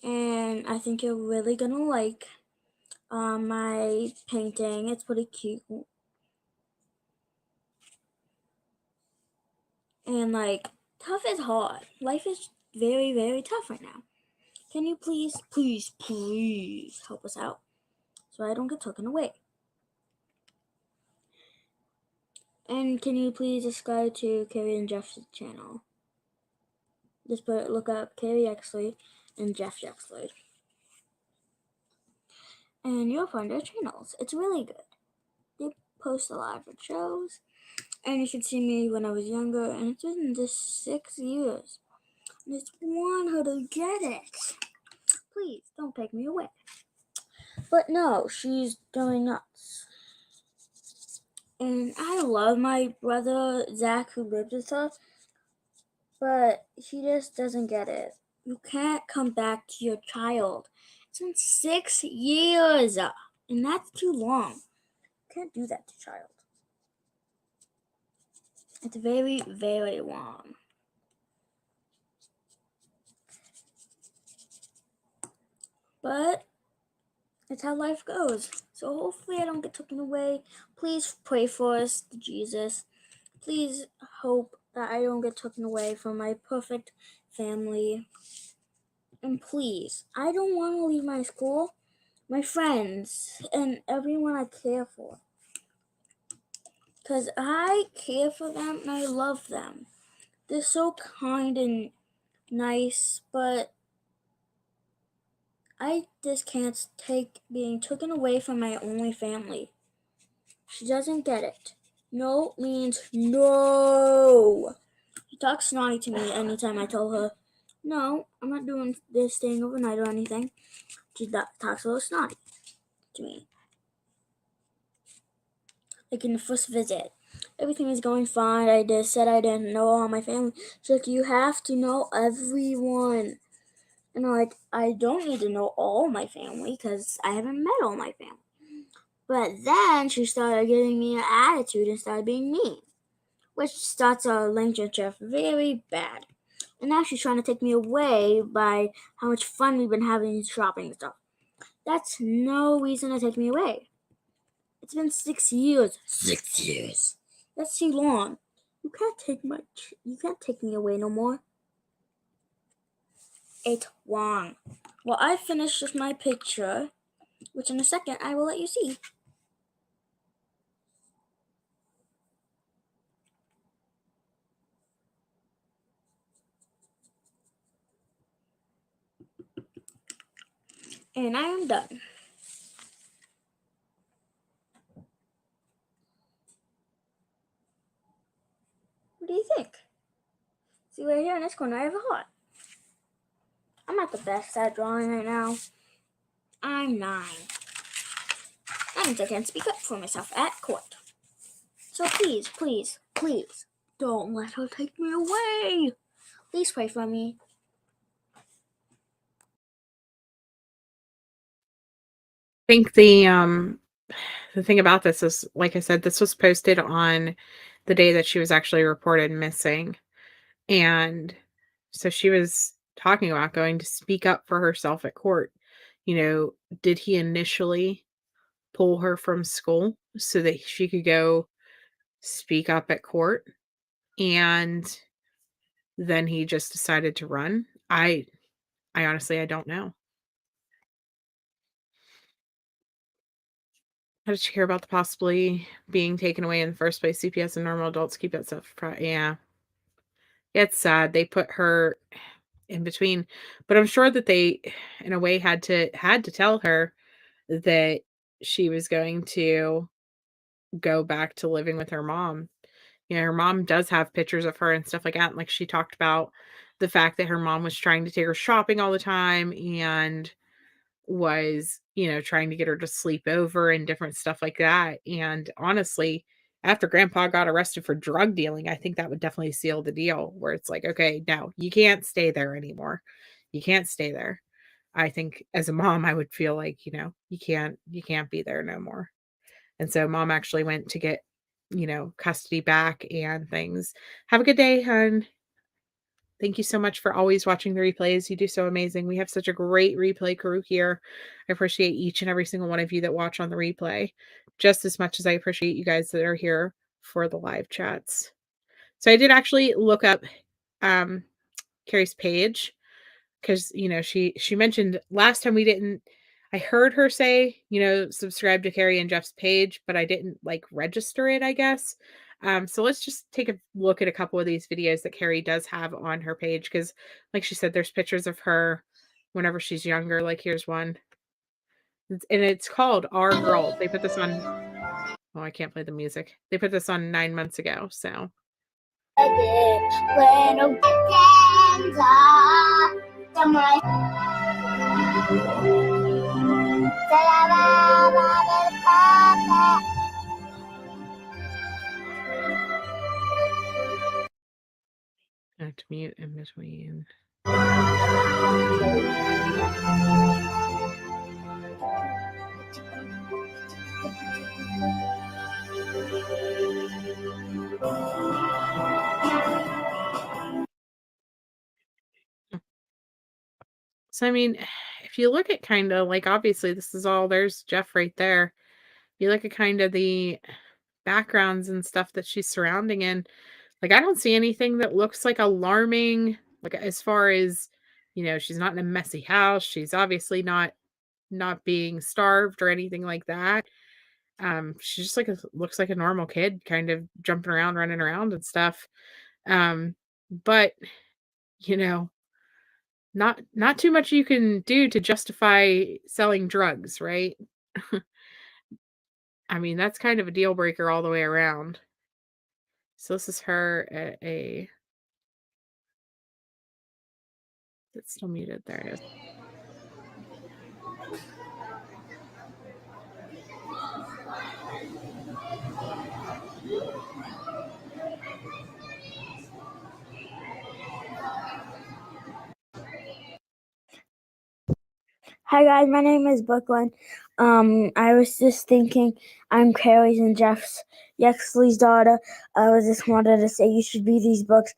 And I think you're really going to like my painting. It's pretty cute. And tough is hard. Life is very, very tough right now. Can you please help us out so I don't get taken away? And can you please subscribe to Carrie and Jeff's channel? Just look up Carrie Exley and Jeff Exley. And you'll find their channels. It's really good. They post a lot of good shows. And you can see me when I was younger. And it's been just 6 years. I just want her to get it. Please, don't take me away. But no, she's going nuts. And I love my brother, Zach, who lives with us. But he just doesn't get it. You can't come back to your child. It's been 6 years. And that's too long. You can't do that to child. It's very, very long. But it's how life goes. So hopefully I don't get taken away. Please pray for us to Jesus. Please hope that I don't get taken away from my perfect family. And please, I don't want to leave my school, my friends, and everyone I care for. Because I care for them and I love them. They're so kind and nice, but I just can't take being taken away from my only family. She doesn't get it. No means no. She talks snotty to me anytime I tell her, no, I'm not doing this staying overnight or anything. She talks a little snotty to me. Like in the first visit, everything was going fine. I just said I didn't know all my family. She's like, you have to know everyone. And I'm like, I don't need to know all my family because I haven't met all my family. But then she started giving me an attitude and started being mean, which starts our relationship very bad. And now she's trying to take me away by how much fun we've been having shopping and stuff. That's no reason to take me away. It's been 6 years. 6 years. That's too long. You can't take me away no more. It's wrong. Well, I finished with my picture, which in a second I will let you see. And I am done. What do you think? See right here in this corner, I have a heart. I'm not the best at drawing right now. I'm 9. That means I can't speak up for myself at court. So please, don't let her take me away. Please pray for me. I think the thing about this is, like I said, this was posted on the day that she was actually reported missing. And so she was talking about going to speak up for herself at court. Did he initially pull her from school so that she could go speak up at court? And then he just decided to run? I don't know. How did you hear about the possibly being taken away in the first place? CPS and normal adults keep that stuff yeah. It's sad. They put her in between, but I'm sure that they, in a way, had to tell her that she was going to go back to living with her mom. You know, her mom does have pictures of her and stuff like that. And like she talked about the fact that her mom was trying to take her shopping all the time and was, trying to get her to sleep over and different stuff like that. And honestly, after grandpa got arrested for drug dealing, I think that would definitely seal the deal where it's like, okay, no, you can't stay there anymore. You can't stay there. I think as a mom, I would feel like, you can't be there no more. And so mom actually went to get, custody back and things. Have a good day, hon. Thank you so much for always watching the replays. You do so amazing. We have such a great replay crew here. I appreciate each and every single one of you that watch on the replay just as much as I appreciate you guys that are here for the live chats. So I did actually look up Carrie's page because she mentioned last time I heard her say, subscribe to Carrie and Jeff's page, but I didn't like register it, I guess. So let's just take a look at a couple of these videos that Carrie does have on her page because like she said, there's pictures of her whenever she's younger. Like here's one. And it's called Our Girls. They put this on. Oh, I can't play the music. They put this on 9 months ago. So I have to mute in between. So, I mean, if you look at kind of like, obviously, this is all, there's Jeff right there. You look at kind of the backgrounds and stuff that she's surrounding in. Like, I don't see anything that looks like alarming. Like, as far as, she's not in a messy house. She's obviously not being starved or anything like that. She just looks like a normal kid, kind of jumping around, running around and stuff. But you know, not too much you can do to justify selling drugs, right? I mean, that's kind of a deal breaker all the way around. So this is her at a. It's still muted. There it is. Hi guys, my name is Brooklyn. I was just thinking, I'm Carrie's and Jeff's Yexley's daughter. I was just wanted to say you should read these books.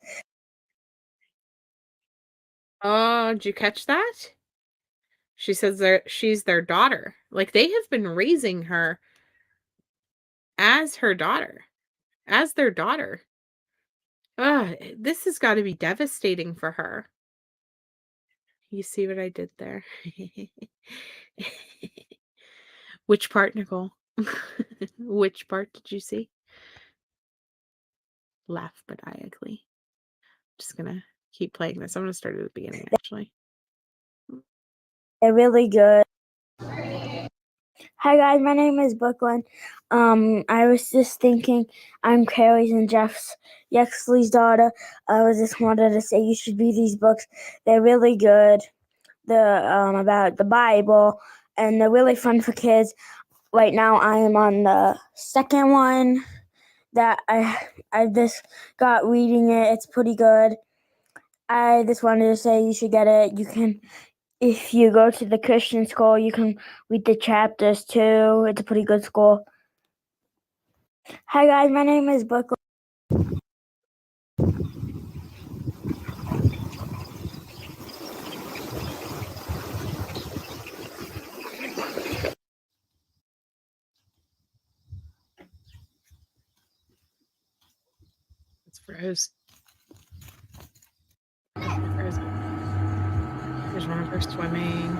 Oh, did you catch that? She says she's their daughter. Like they have been raising her as her daughter, as their daughter. This has got to be devastating for her. You see what I did there? Which part, Nicole? Which part did you see? Laugh maniacally. Just gonna keep playing this. I'm gonna start at the beginning, actually. They're really good. Hi guys, my name is Brooklyn. I was just thinking, I'm Carrie's and Jeff's Yexley's daughter. I was just wanted to say you should read these books. They're really good. They're about the Bible, and they're really fun for kids. Right now, I am on the second one that I just got reading it. It's pretty good. I just wanted to say you should get it. You can, if you go to the Christian school, you can read the chapters too. It's a pretty good school. Hi guys, my name is Brooklyn. It's froze. Frozen. There's one of her swimming.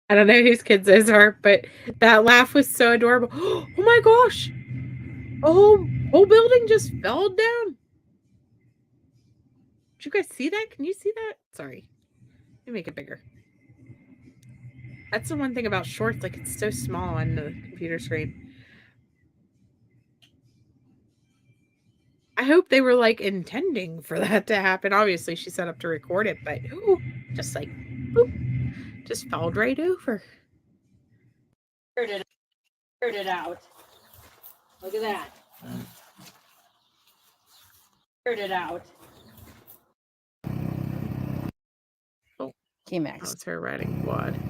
I don't know whose kids those are, but that laugh was so adorable. Oh my gosh! A whole building just fell down. Did you guys see that? Can you see that? Sorry. Let me make it bigger. That's the one thing about shorts, like it's so small on the computer screen. I hope they were like intending for that to happen. Obviously, she set up to record it, but just like boop, just fell right over. Heard it out. Look at that. Heard it out. Oh, K-Max. that's her riding quad.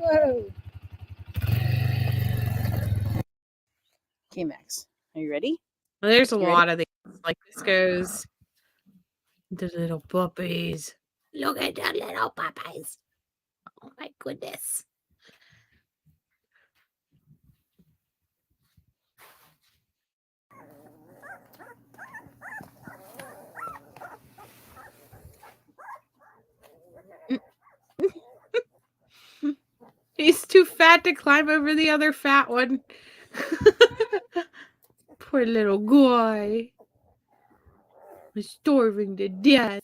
Whoa. K-Max, are you ready? Well, there's a You lot of these. Like this goes the little puppies. Look at the little puppies. Oh my goodness. He's too fat to climb over the other fat one. Poor little guy. He's starving to death.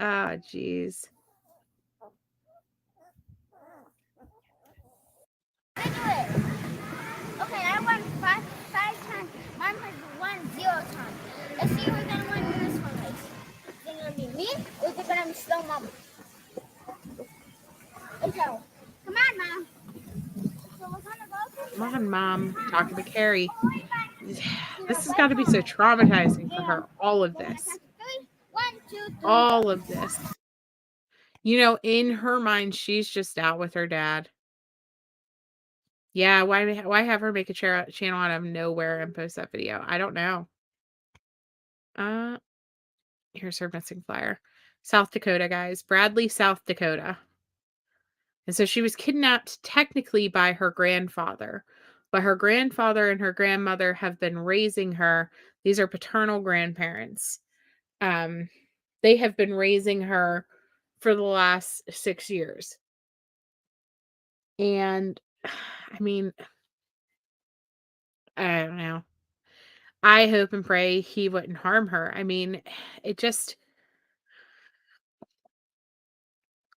Ah, jeez. Okay, I won five times. Mom has won 0 times. Let's see who's gonna win this one race. Is it gonna be me or is it gonna be slow mama? Okay. Come on, Mom. So we're gonna go to Come on, Mom. Talking to Carrie. This has got to be so traumatizing for her. All of this. 1, 2, 3. All of this. You know, in her mind, she's just out with her dad. Yeah, why have her make a channel out of nowhere and post that video? I don't know. Here's her missing flyer. South Dakota, guys. Bradley, South Dakota. And so she was kidnapped technically by her grandfather. But her grandfather and her grandmother have been raising her. These are paternal grandparents. They have been raising her for the last 6 years. And I mean, I don't know. I hope and pray he wouldn't harm her. I mean, it just,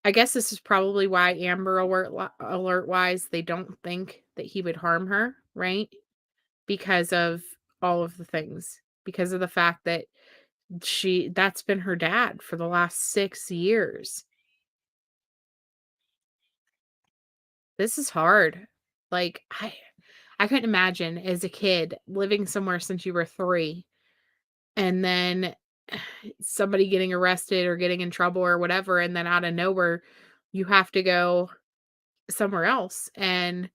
I guess this is probably why Amber Alert wise, they don't think that he would harm her, right? Because of all of the things, because of the fact that that's been her dad for the last 6 years. This is hard. Like, I couldn't imagine as a kid living somewhere since you were 3 and then somebody getting arrested or getting in trouble or whatever, and then out of nowhere you have to go somewhere else and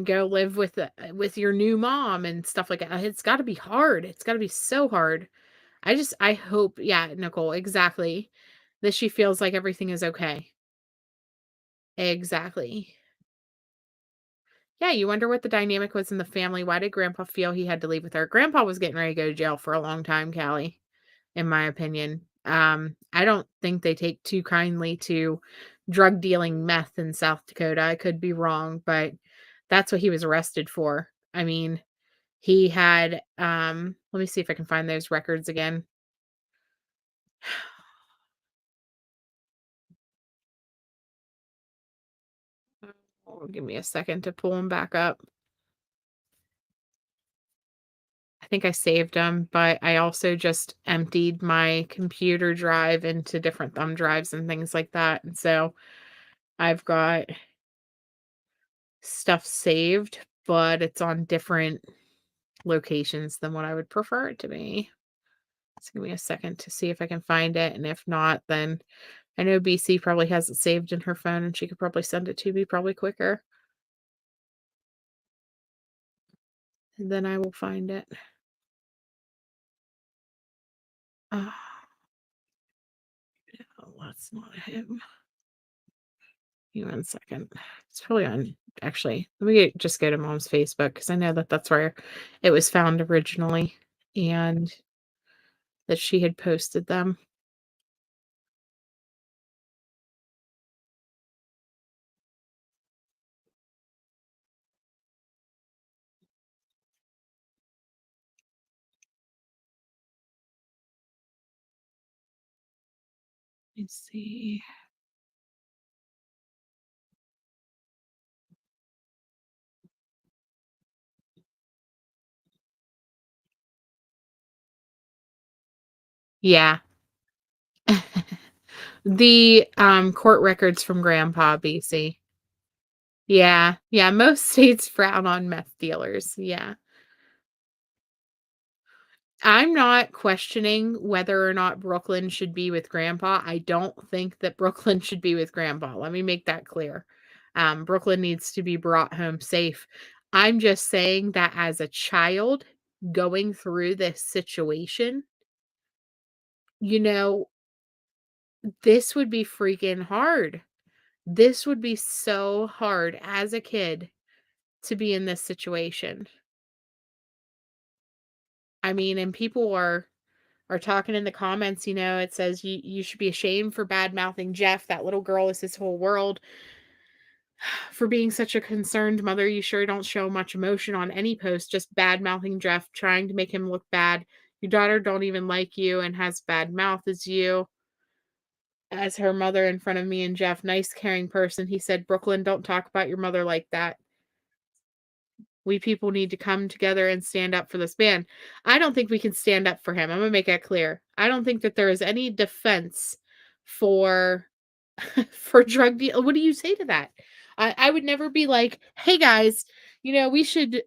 go live with your new mom and stuff like that. It's got to be hard. It's got to be so hard. I hope, yeah, Nicole, exactly, that she feels like everything is okay. Exactly. Yeah, you wonder what the dynamic was in the family. Why did Grandpa feel he had to leave with her? Grandpa was getting ready to go to jail for a long time, Callie, in my opinion. I don't think they take too kindly to drug dealing meth in South Dakota. I could be wrong, but that's what he was arrested for. I mean, he had let me see if I can find those records again. Oh, give me a second to pull them back up. I think I saved them, but I also just emptied my computer drive into different thumb drives and things like that. And so I've got stuff saved, but it's on different locations than what I would prefer it to be. So give me a second to see if I can find it. And if not, then I know BC probably has it saved in her phone and she could probably send it to me probably quicker. And then I will find it. Oh, no, that's not him. Give me 1 second. It's probably on. Actually, let me just go to Mom's Facebook because I know that that's where it was found originally and that she had posted them. Let me see. Yeah. The court records from Grandpa, BC. Yeah. Yeah, most states frown on meth dealers. Yeah. I'm not questioning whether or not Brooklyn should be with Grandpa. I don't think that Brooklyn should be with Grandpa. Let me make that clear. Brooklyn needs to be brought home safe. I'm just saying that as a child going through this situation, you know, this would be freaking hard. This would be so hard as a kid to be in this situation. I mean, and people are talking in the comments, it says you should be ashamed for bad mouthing Jeff. That little girl is his whole world. For being such a concerned mother, you sure don't show much emotion on any post, just bad mouthing Jeff, trying to make him look bad. Your daughter don't even like you and has bad mouth as you. As her mother in front of me and Jeff, nice caring person. He said, Brooklyn, don't talk about your mother like that. We people need to come together and stand up for this man. I don't think we can stand up for him. I'm gonna make that clear. I don't think that there is any defense for for drug deal. What do you say to that? I would never be like, hey guys, we should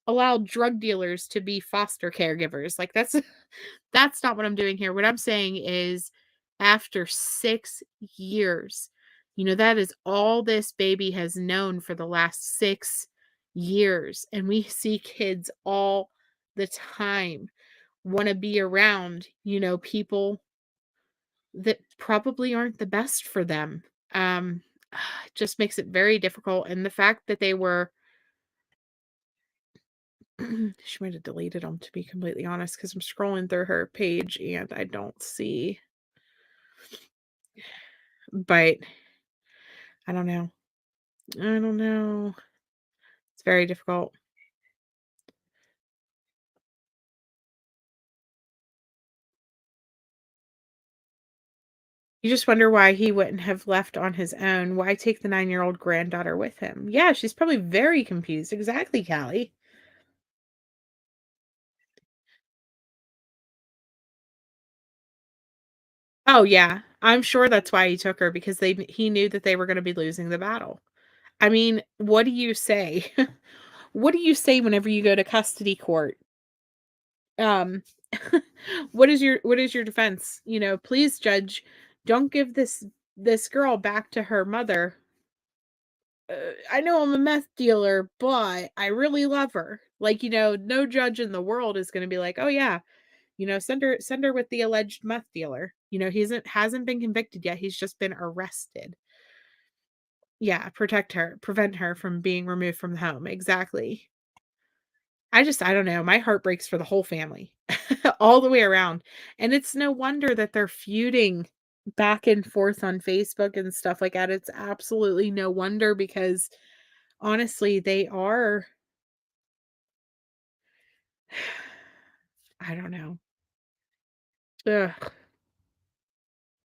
allow drug dealers to be foster caregivers. Like that's not what I'm doing here. What I'm saying is after 6 years, that is all this baby has known for the last 6 years. And we see kids all the time want to be around, people that probably aren't the best for them. Um, it just makes it very difficult. And the fact that they were, she might have deleted them to be completely honest, because I'm scrolling through her page and I don't see, but I don't know. I don't know. It's very difficult. You just wonder why he wouldn't have left on his own. Why take the 9-year-old granddaughter with him? Yeah, she's probably very confused. Exactly, Callie. Oh, yeah. I'm sure that's why he took her, because he knew that they were gonna be losing the battle. I mean, what do you say? What do you say whenever you go to custody court? Um, what is your defense? Please, judge, don't give this girl back to her mother. I know I'm a meth dealer, but I really love her. Like, no judge in the world is going to be like, "Oh yeah, send her with the alleged meth dealer." He hasn't been convicted yet. He's just been arrested. Yeah, prevent her from being removed from the home. Exactly. I don't know. My heart breaks for the whole family all the way around. And it's no wonder that they're feuding back and forth on Facebook and stuff like that. It's absolutely no wonder, because honestly, they are, I don't know. Ugh.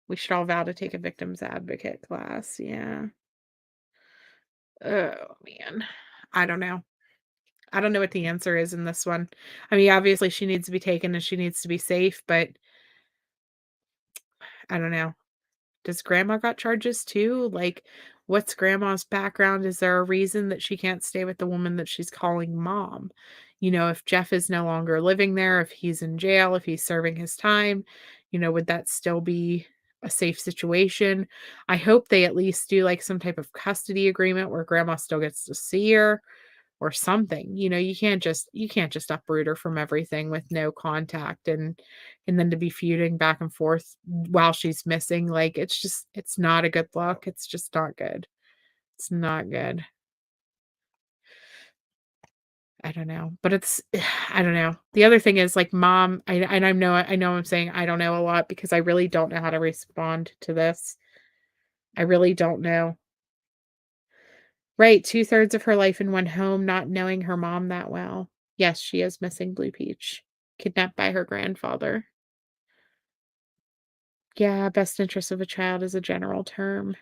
We should all vow to take a victim's advocate class. Yeah. Oh man. I don't know. I don't know what the answer is in this one. I mean, obviously she needs to be taken and she needs to be safe, but I don't know. Does grandma got charges too? Like, what's grandma's background? Is there a reason that she can't stay with the woman that she's calling mom? If Jeff is no longer living there, if he's in jail, if he's serving his time, would that still be a safe situation? I hope they at least do like some type of custody agreement where grandma still gets to see her or something. You can't just uproot her from everything with no contact and then to be feuding back and forth while she's missing. Like it's not a good look. It's just not good. It's not good. I don't know. But it's I don't know. The other thing is like mom, I know I'm saying I don't know a lot because I really don't know how to respond to this. I really don't know. Right, 2/3 of her life in one home, not knowing her mom that well. Yes, she is missing Blue Peach, kidnapped by her grandfather. Yeah, best interest of a child is a general term.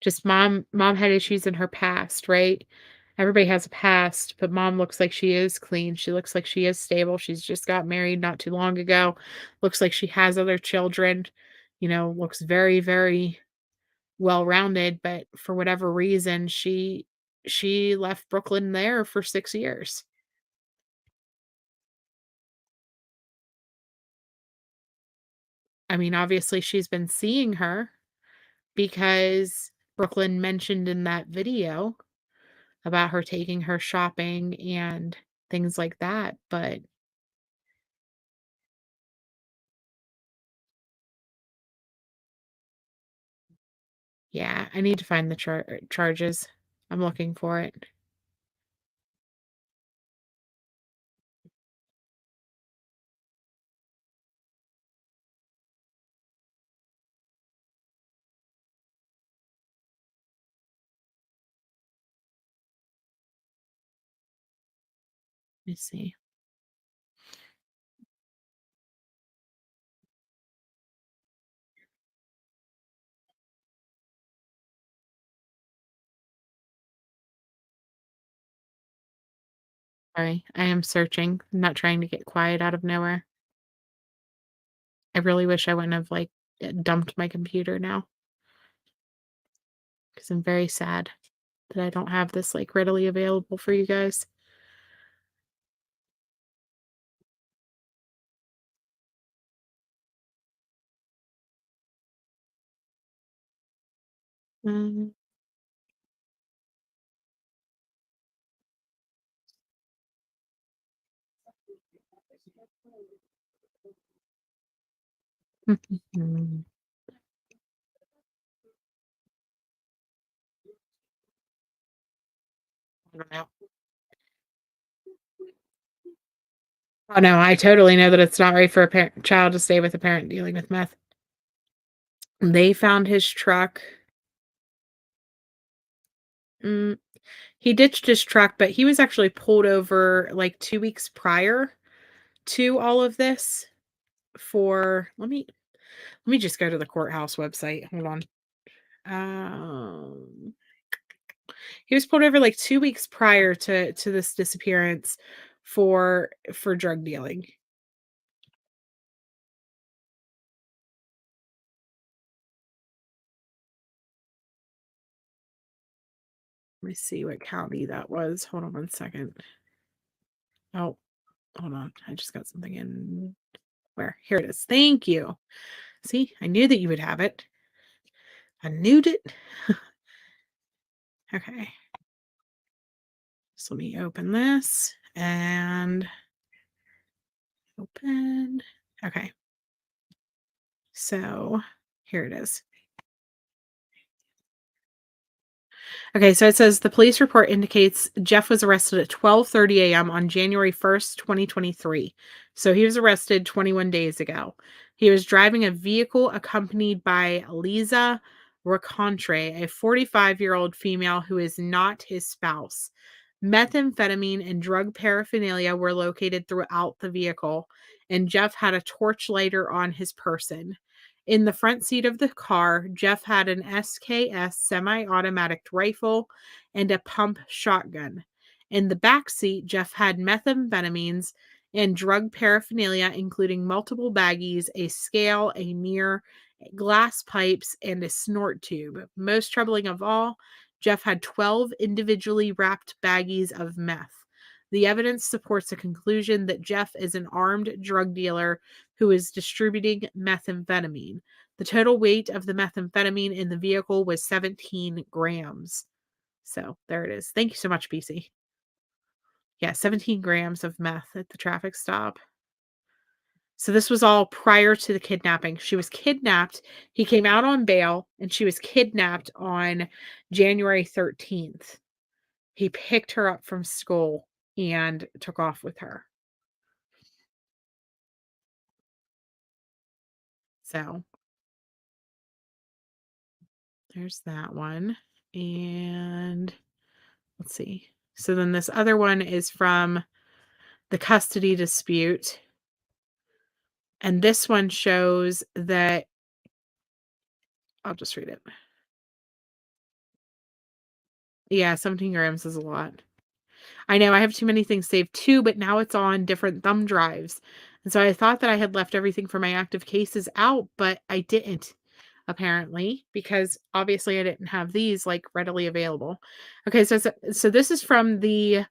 Just mom had issues in her past, right? Everybody has a past, but mom looks like she is clean. She looks like she is stable. She's just got married not too long ago. Looks like she has other children. Looks very, very well-rounded, but for whatever reason, she left Brooklyn there for 6 years. I mean, obviously, she's been seeing her because Brooklyn mentioned in that video about her taking her shopping and things like that, but yeah, I need to find the charges. I'm looking for it. Let me see. Sorry, I am searching. I'm not trying to get quiet out of nowhere. I really wish I wouldn't have, like, dumped my computer now because I'm very sad that I don't have this, like, readily available for you guys. Mm. I don't know. Oh, no, I totally know that it's not right for a child to stay with a parent dealing with meth. They found his truck. Mm, he ditched his truck, but he was actually pulled over, like, 2 weeks prior to all of this for let me just go to the courthouse website. Hold on. Um, he was pulled over, like, 2 weeks prior to this disappearance for drug dealing. Let me see what county that was. Hold on one second. Oh, hold on. I just got something in where? Here it is. Thank you. See, I knew that you would have it. I knew it. Okay. So let me open this and open. Okay. So here it is. Okay, so it says the police report indicates Jeff was arrested at 12:30 a.m. on January 1st, 2023. So he was arrested 21 days ago. He was driving a vehicle accompanied by Lisa Racontre, a 45-year-old female who is not his spouse. Methamphetamine and drug paraphernalia were located throughout the vehicle, and Jeff had a torch lighter on his person. In the front seat of the car, Jeff had an SKS semi-automatic rifle and a pump shotgun. In the back seat, Jeff had methamphetamines and drug paraphernalia, including multiple baggies, a scale, a mirror, glass pipes, and a snort tube. Most troubling of all, Jeff had 12 individually wrapped baggies of meth. The evidence supports a conclusion that Jeff is an armed drug dealer who is distributing methamphetamine. The total weight of the methamphetamine in the vehicle was 17 grams. So there it is. Thank you so much, BC. Yeah, 17 grams of meth at the traffic stop. So this was all prior to the kidnapping. She was kidnapped. He came out on bail, and she was kidnapped on January 13th. He picked her up from school and took off with her. So there's that one. And let's see. So then this other one is from the custody dispute. And this one shows that I'll just read it. Yeah, 17 grams is a lot. I know I have too many things saved too, but now it's on different thumb drives. And so I thought that I had left everything for my active cases out, but I didn't, apparently, because obviously I didn't have these like readily available. Okay, so this is from the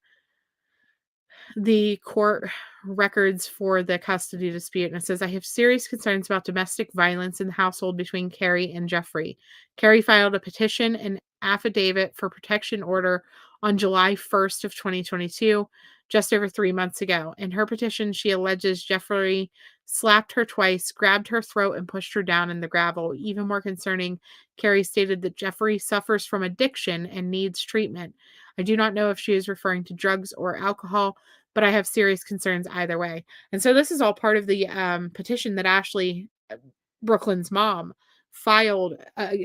court records for the custody dispute, and it says, I have serious concerns about domestic violence in the household between Carrie and Jeffrey. Carrie filed a petition and affidavit for protection order on July 1st of 2022, just over 3 months ago. In her petition, she alleges Jeffrey slapped her twice, grabbed her throat, and pushed her down in the gravel. Even more concerning, Carrie stated that Jeffrey suffers from addiction and needs treatment. I do not know if she is referring to drugs or alcohol, but I have serious concerns either way. And so this is all part of the petition that Ashley, Brooklyn's mom, filed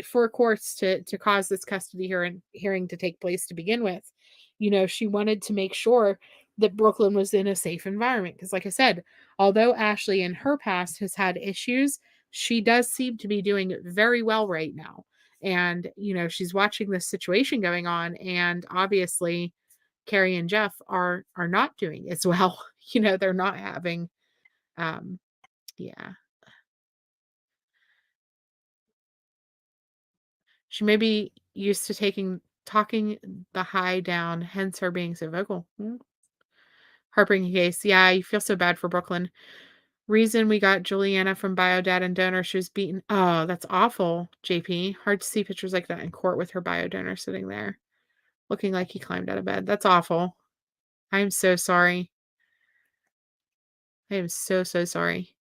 for courts to cause this custody hearing to take place to begin with. You know, she wanted to make sure that Brooklyn was in a safe environment. Because like I said, although Ashley in her past has had issues, she does seem to be doing very well right now. And, you know, she's watching this situation going on, and obviously Carrie and Jeff are not doing as well. You know, they're not having yeah. She may be used to talking the high down, hence her being so vocal. Heartbreaking case. Yeah, you feel so bad for Brooklyn. Reason we got Juliana from Biodad and Donor, she was beaten. Oh, that's awful, JP. Hard to see pictures like that in court with her biodonor sitting there, looking like he climbed out of bed. That's awful. I'm so sorry. I am so sorry.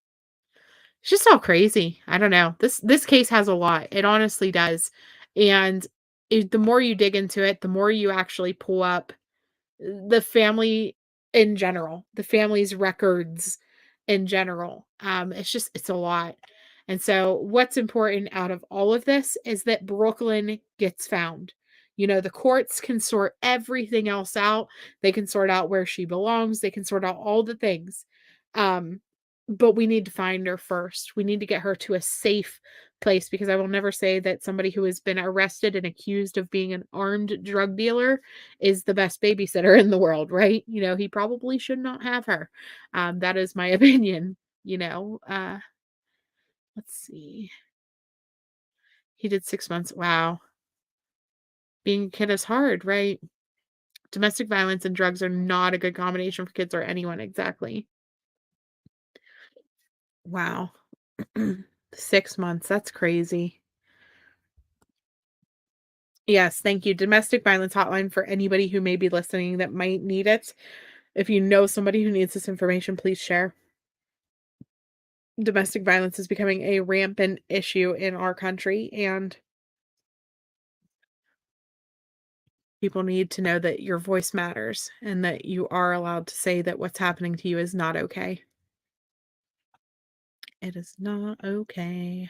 It's just all crazy. I don't know. This case has a lot. It honestly does. And the more you dig into it, the more you actually pull up the family in general, the family's records in general. It's a lot. And so what's important out of all of this is that Brooklyn gets found. You know, the courts can sort everything else out. They can sort out where she belongs. They can sort out all the things. But we need to find her first. We need to get her to a safe place, because I will never say that somebody who has been arrested and accused of being an armed drug dealer is the best babysitter in the world, right? You know, he probably should not have her. That is my opinion, you know. Let's see. He did 6 months. Wow. Being a kid is hard, right? Domestic violence and drugs are not a good combination for kids or anyone. Exactly. Wow. 6 months. That's crazy. Yes, thank you. Domestic violence hotline for anybody who may be listening that might need it. If you know somebody who needs this information, please share. Domestic violence is becoming a rampant issue in our country, and people need to know that your voice matters and that you are allowed to say that what's happening to you is not okay. It is not okay.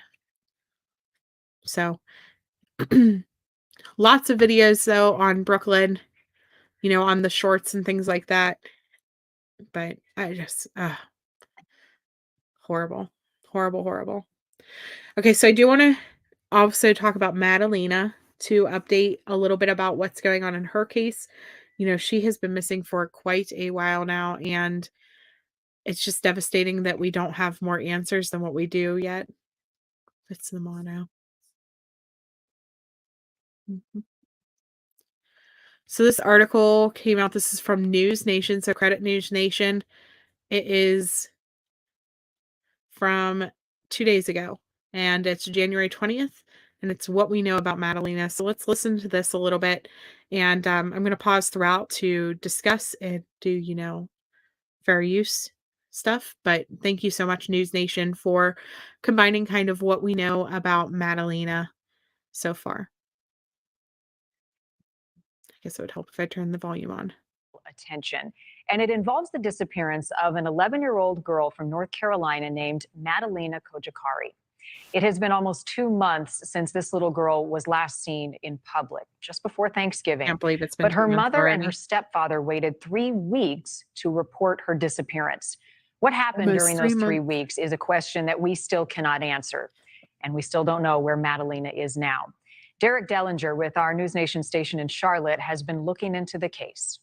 So, lots of videos though on Brooklyn, you know, on the shorts and things like that. But I just, horrible, horrible, horrible. Okay, so I do want to also talk about Madalina to update a little bit about what's going on in her case. She has been missing for quite a while now, and it's just devastating that we don't have more answers than what we do yet. It's the mono. Mhm. So this article came out. This is from News Nation. So credit News Nation. It is from 2 days ago, and it's January 20th, and it's what we know about Madalina. So let's listen to this a little bit, and I'm going to pause throughout to discuss and do, fair use stuff. But thank you so much, News Nation, for combining kind of what we know about Madalina so far. I guess it would help if I turn the volume on. Attention. And it involves the disappearance of an 11-year-old girl from North Carolina named Madalina Cojocari. It has been almost 2 months since this little girl was last seen in public, just before Thanksgiving. Can't believe it's been But 2 her months mother and already. her stepfather waited 3 weeks to report her disappearance. What happened Almost during 3 those 3 months. weeks is a question that we still cannot answer. And we still don't know where Madalina is now. Derek Dellinger with our News Nation station in Charlotte has been looking into the case.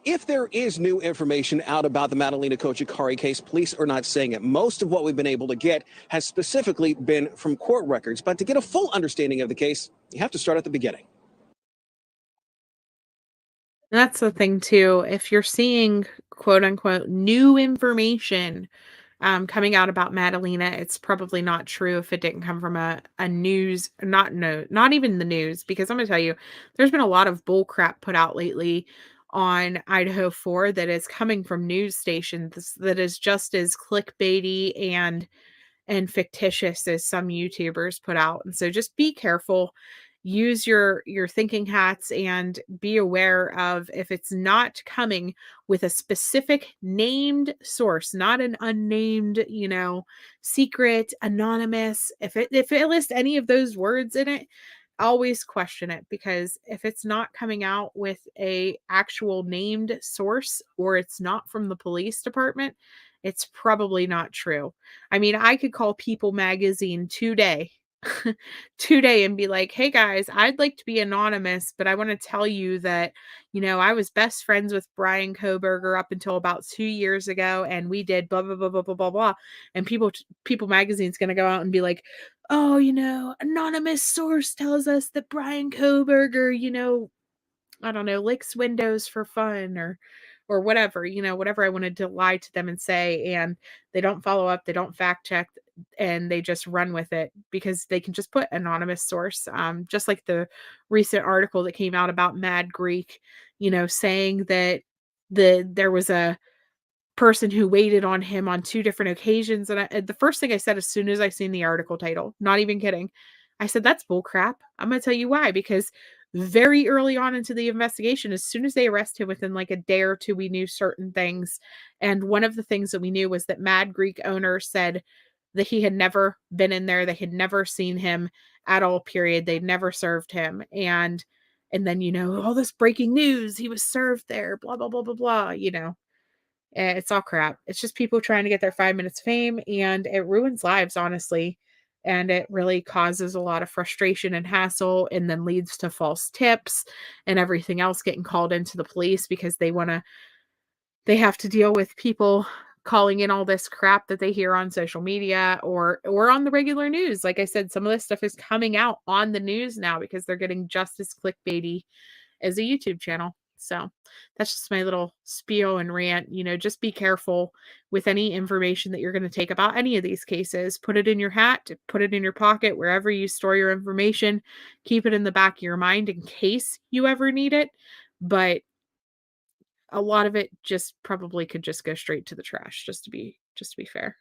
If there is new information out about the Madalina Cojocari case, police are not saying it. Most of what we've been able to get has specifically been from court records. But to get a full understanding of the case, you have to start at the beginning. That's the thing too. If you're seeing quote unquote new information coming out about Madalina, it's probably not true if it didn't come from a news, not even the news, because I'm gonna tell you, there's been a lot of bull crap put out lately on Idaho 4 that is coming from news stations that is just as clickbaity and fictitious as some YouTubers put out. And so just be careful. Use your thinking hats and be aware of if it's not coming with a specific named source, not an unnamed, secret, anonymous. If it lists any of those words in it, always question it, because if it's not coming out with a actual named source or it's not from the police department, it's probably not true. I mean, I could call People Magazine today and be like, "Hey guys, I'd like to be anonymous, but I want to tell you that, I was best friends with Brian Koberger up until about 2 years ago, and we did blah blah blah blah blah blah blah." And People Magazine's going to go out and be like, "Oh, anonymous source tells us that Brian Koberger, I don't know, licks windows for fun," or whatever, whatever I wanted to lie to them and say, and they don't follow up, they don't fact check, and they just run with it because they can just put anonymous source. Just like the recent article that came out about Mad Greek, saying that there was a person who waited on him on 2 different occasions, and the first thing I said as soon as I seen the article title, not even kidding, I said, "That's bull crap." I'm gonna tell you why, because very early on into the investigation, as soon as they arrested him, within like a day or 2, we knew certain things, and one of the things that we knew was that Mad Greek owner said that he had never been in there, they had never seen him at all, period, they'd never served him, and then, all this breaking news, he was served there, blah, blah, blah, blah, blah, it's all crap. It's just people trying to get their 5 minutes of fame, and it ruins lives, honestly. And it really causes a lot of frustration and hassle, and then leads to false tips and everything else getting called into the police because they have to deal with people calling in all this crap that they hear on social media or on the regular news. Like I said, some of this stuff is coming out on the news now because they're getting just as clickbaity as a YouTube channel. So that's just my little spiel and rant. Just be careful with any information that you're going to take about any of these cases. Put it in your hat, put it in your pocket, wherever you store your information. Keep it in the back of your mind in case you ever need it. But a lot of it just probably could just go straight to the trash, just to be fair.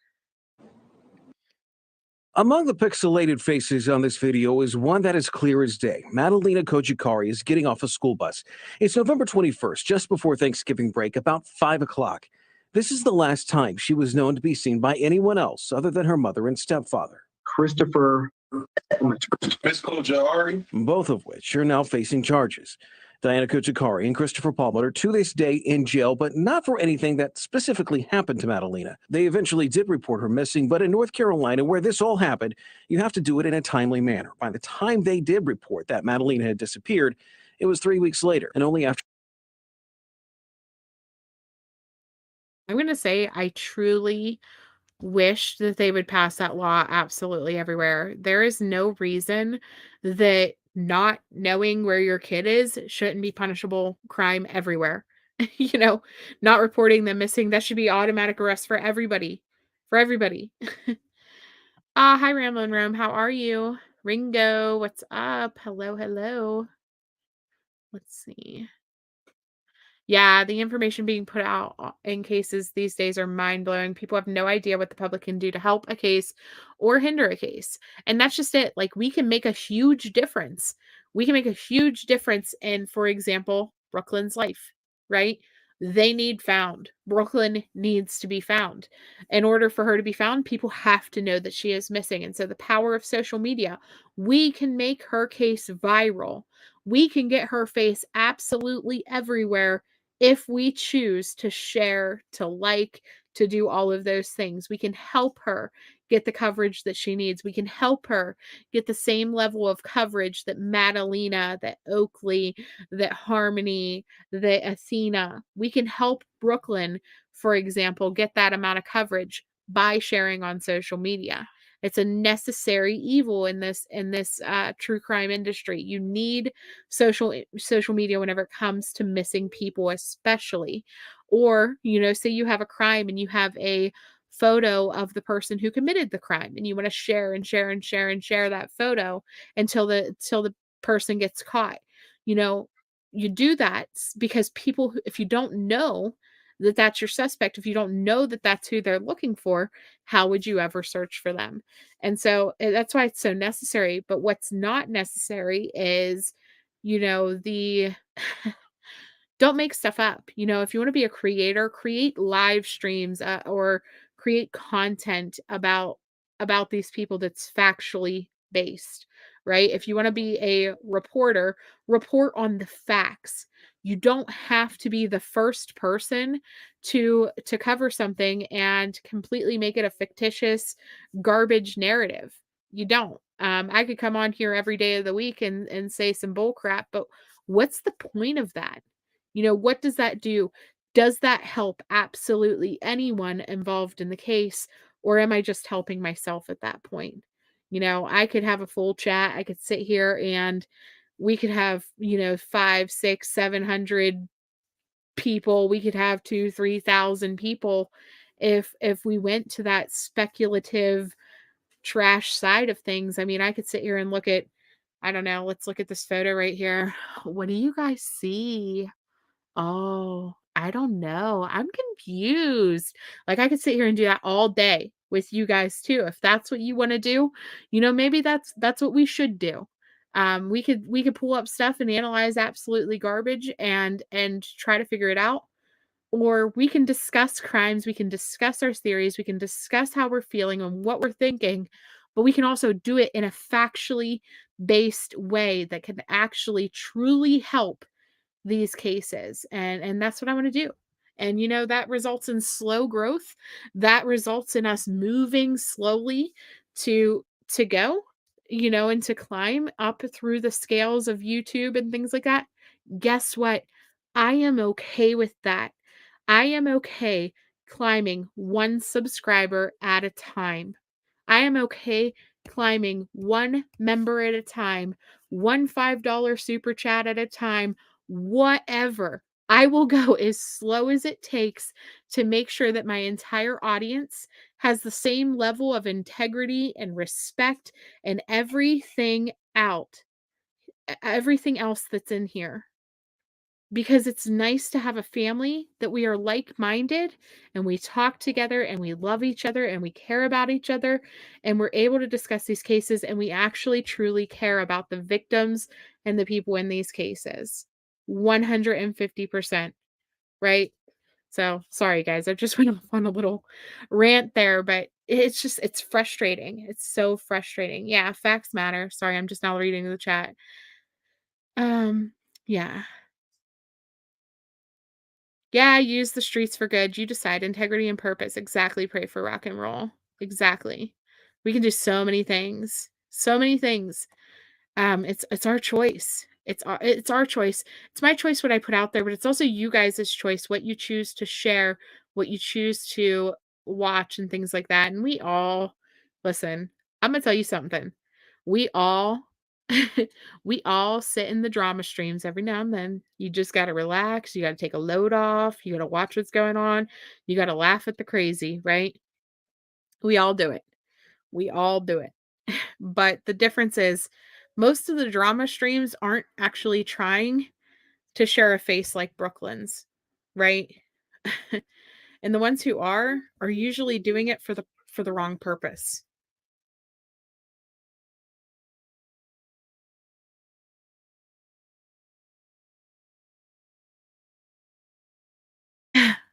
Among the pixelated faces on this video is one that is clear as day. Madalina Cojocari is getting off a school bus. It's November 21st, just before Thanksgiving break, about 5 o'clock. This is the last time she was known to be seen by anyone else other than her mother and stepfather, Christopher, Miss Cojocari, both of which are now facing charges. Diana Cojocari and Christopher Palmer are to this day in jail, but not for anything that specifically happened to Madalina. They eventually did report her missing, but in North Carolina, where this all happened, you have to do it in a timely manner. By the time they did report that Madalina had disappeared, it was 3 weeks later, and only after. I'm going to say I truly wish that they would pass that law absolutely everywhere. There is no reason that not knowing where your kid is shouldn't be punishable crime everywhere. Not reporting them missing, that should be automatic arrest for everybody. For everybody. Hi Ramblin' Rome, how are you? Ringo, what's up? Hello, hello. Let's see. Yeah, the information being put out in cases these days are mind-blowing. People have no idea what the public can do to help a case or hinder a case. And that's just it. Like, we can make a huge difference. We can make a huge difference in, for example, Brooklyn's life, right? They need found. Brooklyn needs to be found. In order for her to be found, people have to know that she is missing. And so the power of social media, we can make her case viral. We can get her face absolutely everywhere if we choose to share, to like, to do all of those things. We can help her get the coverage that she needs. We can help her get the same level of coverage that Madalina, that Oakley, that Harmony, that Athena. We can help Brooklyn, for example, get that amount of coverage by sharing on social media. It's a necessary evil in this true crime industry. You need social media whenever it comes to missing people, especially. Or, say you have a crime and you have a photo of the person who committed the crime, and you want to share and share and share and share that photo until the person gets caught. You do that because people, if you don't know that that's your suspect, if you don't know that that's who they're looking for, how would you ever search for them? And so that's why it's so necessary. But what's not necessary is, the don't make stuff up. If you want to be a creator, create live streams, or create content about these people that's factually based, right? If you want to be a reporter, report on the facts. You don't have to be the first person to cover something and completely make it a fictitious garbage narrative. You don't. I could come on here every day of the week and say some bull crap, but what's the point of that? What does that do? Does that help absolutely anyone involved in the case? Or am I just helping myself at that point? I could have a full chat. I could sit here and we could have, 5, 6, 700 people. We could have 2, 3,000 people if we went to that speculative trash side of things. I mean, I could sit here and look at, I don't know, let's look at this photo right here. What do you guys see? Oh, I don't know. I'm confused. Like, I could sit here and do that all day with you guys too. If that's what you want to do, maybe that's what we should do. We could pull up stuff and analyze absolutely garbage and try to figure it out. Or we can discuss crimes, we can discuss our theories, we can discuss how we're feeling and what we're thinking, but we can also do it in a factually based way that can actually truly help these cases. And that's what I want to do. And that results in slow growth. That results in us moving slowly to go, and to climb up through the scales of YouTube and things like that. Guess what? I am okay with that. I am okay climbing one subscriber at a time. I am okay climbing one member at a time, one $5 super chat at a time, whatever. I will go as slow as it takes to make sure that my entire audience has the same level of integrity and respect and everything everything else that's in here. Because it's nice to have a family that we are like-minded and we talk together and we love each other and we care about each other and we're able to discuss these cases and we actually truly care about the victims and the people in these cases. 150%, right? So, sorry guys, I just went off on a little rant there, but it's frustrating. It's so frustrating. Yeah, facts matter. Sorry, I'm just now reading the chat. Yeah. Yeah, use the streets for good. You decide. Integrity and purpose. Exactly. Pray for rock and roll. Exactly. We can do so many things. So many things. It's our choice. It's our choice. It's my choice what I put out there, but it's also you guys' choice what you choose to share, what you choose to watch and things like that. And we all listen, I'm gonna tell you something. We all we all sit in the drama streams every now and then. You just gotta relax, you gotta take a load off, you gotta watch what's going on, you gotta laugh at the crazy, right? We all do it. We all do it. But the difference is most of the drama streams aren't actually trying to share a face like Brooklyn's, right? And the ones who are usually doing it for the wrong purpose.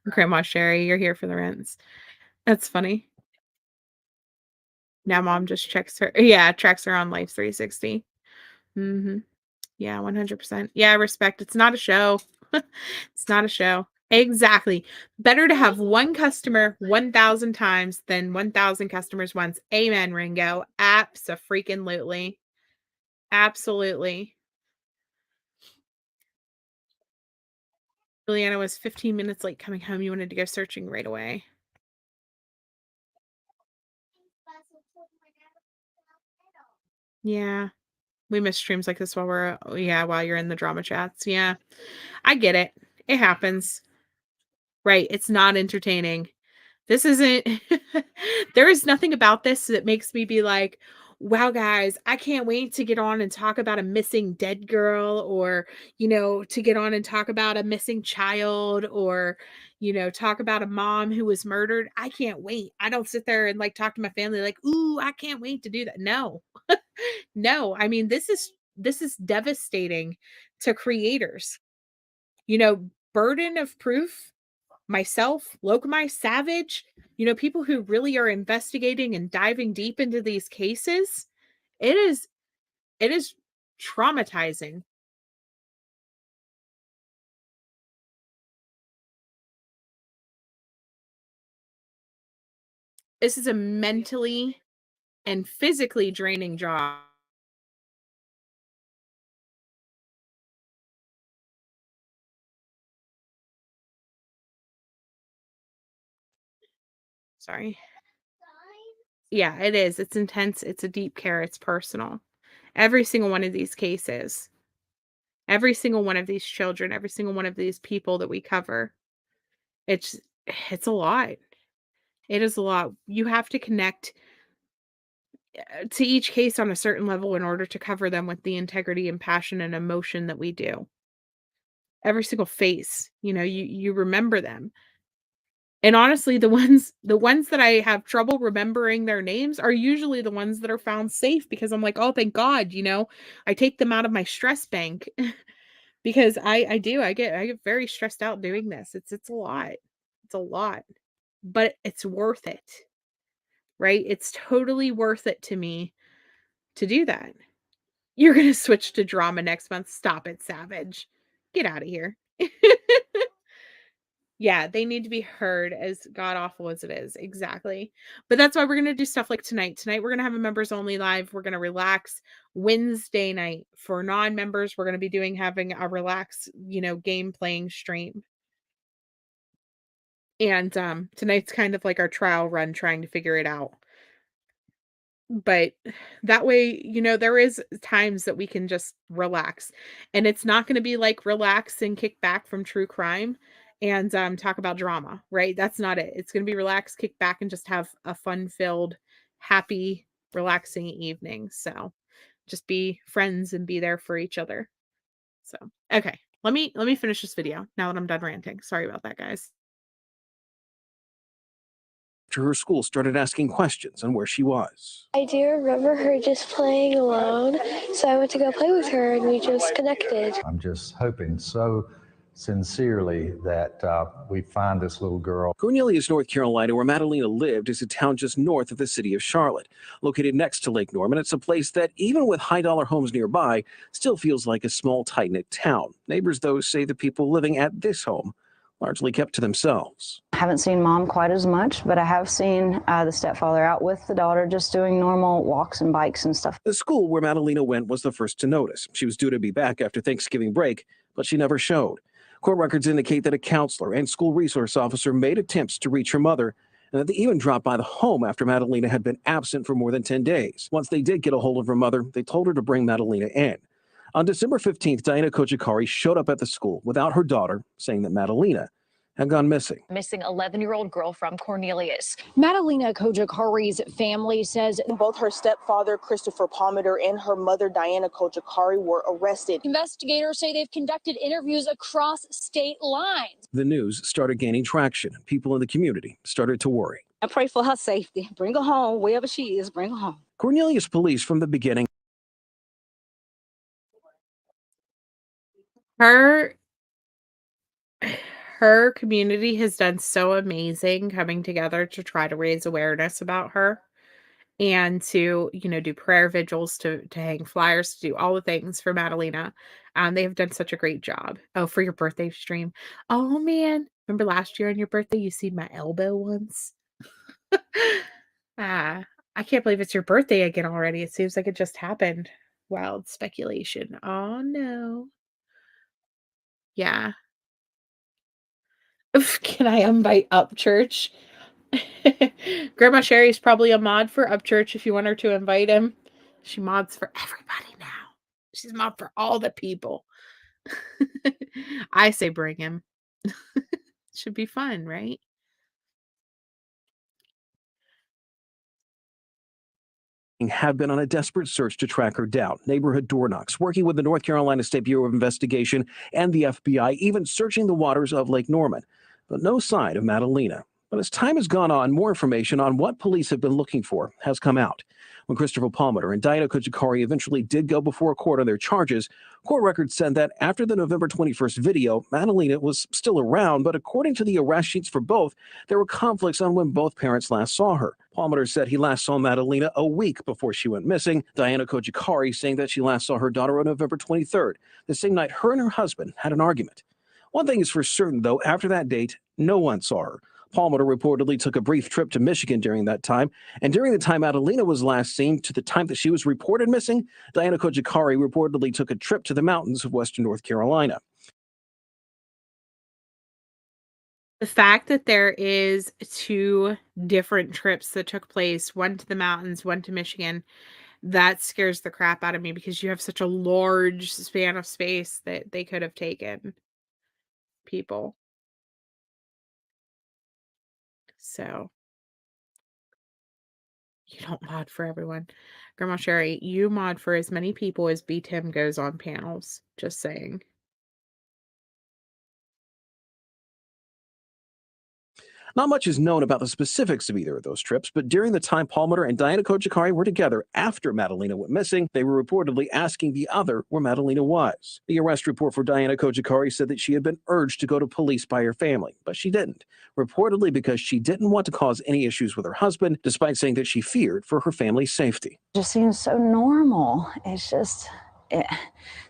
Grandma Sherry, you're here for the rents. That's funny. Now mom just checks her yeah, tracks her on Life 360. Mhm. Yeah, 100%. Yeah, respect. It's not a show. It's not a show. Exactly. Better to have one customer 1,000 times than 1,000 customers once. Amen, Ringo. Abso-freaking-lutely. Absolutely. Juliana was 15 minutes late coming home. You wanted to go searching right away. Yeah. We miss streams like this while while you're in the drama chats. Yeah. I get it. It happens. Right. It's not entertaining. This isn't there is nothing about this that makes me be like, "Wow, guys, I can't wait to get on and talk about a missing dead girl," or, to get on and talk about a missing child or, talk about a mom who was murdered. I can't wait. I don't sit there and, like, talk to my family like, "Ooh, I can't wait to do that." No. No. I mean, this is devastating to creators. Burden of proof myself, Locumi, Savage, people who really are investigating and diving deep into these cases, it is it is traumatizing. This is a mentally and physically draining job. Sorry. Yeah, it is. It's intense. It's a deep care. It's personal. Every single one of these cases, every single one of these children, every single one of these people that we cover, it's it's a lot. It is a lot. You have to connect to each case on a certain level in order to cover them with the integrity and passion and emotion that we do. Every single face, you remember them. And honestly, the ones that I have trouble remembering their names are usually the ones that are found safe because I'm like, "Oh, thank God," I take them out of my stress bank because I get very stressed out doing this. It's a lot. It's a lot. But it's worth it, right? It's totally worth it to me to do that. You're gonna switch to drama next month. Stop it, Savage. Get out of here. Yeah, they need to be heard as god awful as it is. Exactly. But that's why we're gonna do stuff like tonight. Tonight, we're gonna have a members only live. We're gonna relax. Wednesday night for non-members, we're gonna be having a relax, game playing stream. And tonight's kind of like our trial run trying to figure it out. But that way, there is times that we can just relax. And it's not gonna be like relax and kick back from true crime and, talk about drama, right? That's not it. It's gonna be relax, kick back, and just have a fun-filled, happy, relaxing evening. So, just be friends and be there for each other. So, okay. Let me finish this video now that I'm done ranting. Sorry about that, guys. After her school started asking questions on where she was. I do remember her just playing alone, so I went to go play with her and we just connected. I'm just hoping so sincerely that we find this little girl. Cornelius, North Carolina, where Madalina lived, is a town just north of the city of Charlotte. Located next to Lake Norman, it's a place that, even with high-dollar homes nearby, still feels like a small, tight-knit town. Neighbors, though, say the people living at this home largely kept to themselves. I haven't seen mom quite as much, but I have seen the stepfather out with the daughter just doing normal walks and bikes and stuff. The school where Madalina went was the first to notice. She was due to be back after Thanksgiving break, but she never showed. Court records indicate that a counselor and school resource officer made attempts to reach her mother, and that they even dropped by the home after Madalina had been absent for more than 10 days. Once they did get a hold of her mother, they told her to bring Madalina in. On December 15th, Madalina Cojocari showed up at the school without her daughter, saying that Madalina had gone missing. Missing 11-year-old girl from Cornelius. Madalina Cojocari's family says both her stepfather, Christopher Palmer, and her mother, Diana Cojocari, were arrested. Investigators say they've conducted interviews across state lines. The news started gaining traction. People in the community started to worry. I pray for her safety. Bring her home, wherever she is, bring her home. Cornelius police from the beginning. Her community has done so amazing coming together to try to raise awareness about her and to, do prayer vigils, to hang flyers, to do all the things for Madalina. They have done such a great job. Oh, for your birthday stream. Oh man. Remember last year on your birthday, you seen my elbow once? I can't believe it's your birthday again already. It seems like it just happened. Wild speculation. Oh no. Yeah. Can I invite Upchurch? Grandma Sherry's probably a mod for Upchurch if you want her to invite him. She mods for everybody now. She's mod for all the people. I say bring him. Should be fun, right? Have been on a desperate search to track her down. Neighborhood door knocks, working with the North Carolina State Bureau of Investigation and the FBI, even searching the waters of Lake Norman. But no sign of Madalina. But as time has gone on, more information on what police have been looking for has come out. When Christopher Palmer and Madalina Cojocari eventually did go before a court on their charges, court records said that after the November 21st video, Madalina was still around, but according to the arrest sheets for both, there were conflicts on when both parents last saw her. Palmer said he last saw Madalina a week before she went missing. Madalina Cojocari saying that she last saw her daughter on November 23rd, the same night her and her husband had an argument. One thing is for certain, though, after that date, no one saw her. Palmer reportedly took a brief trip to Michigan during that time, and during the time Madalina was last seen to the time that she was reported missing, Madalina Cojocari reportedly took a trip to the mountains of western North Carolina. The fact that there is 2 different trips that took place, one to the mountains, one to Michigan, that scares the crap out of me because you have such a large span of space that they could have taken people. So you don't mod for everyone. Grandma Sherry, you mod for as many people as B. Tim goes on panels. Just saying. Not much is known about the specifics of either of those trips, but during the time Palmer and Madalina Cojocari were together after Madalina went missing, they were reportedly asking the other where Madalina was. The arrest report for Madalina Cojocari said that she had been urged to go to police by her family, but she didn't, reportedly because she didn't want to cause any issues with her husband, despite saying that she feared for her family's safety. It just seems so normal. It's just,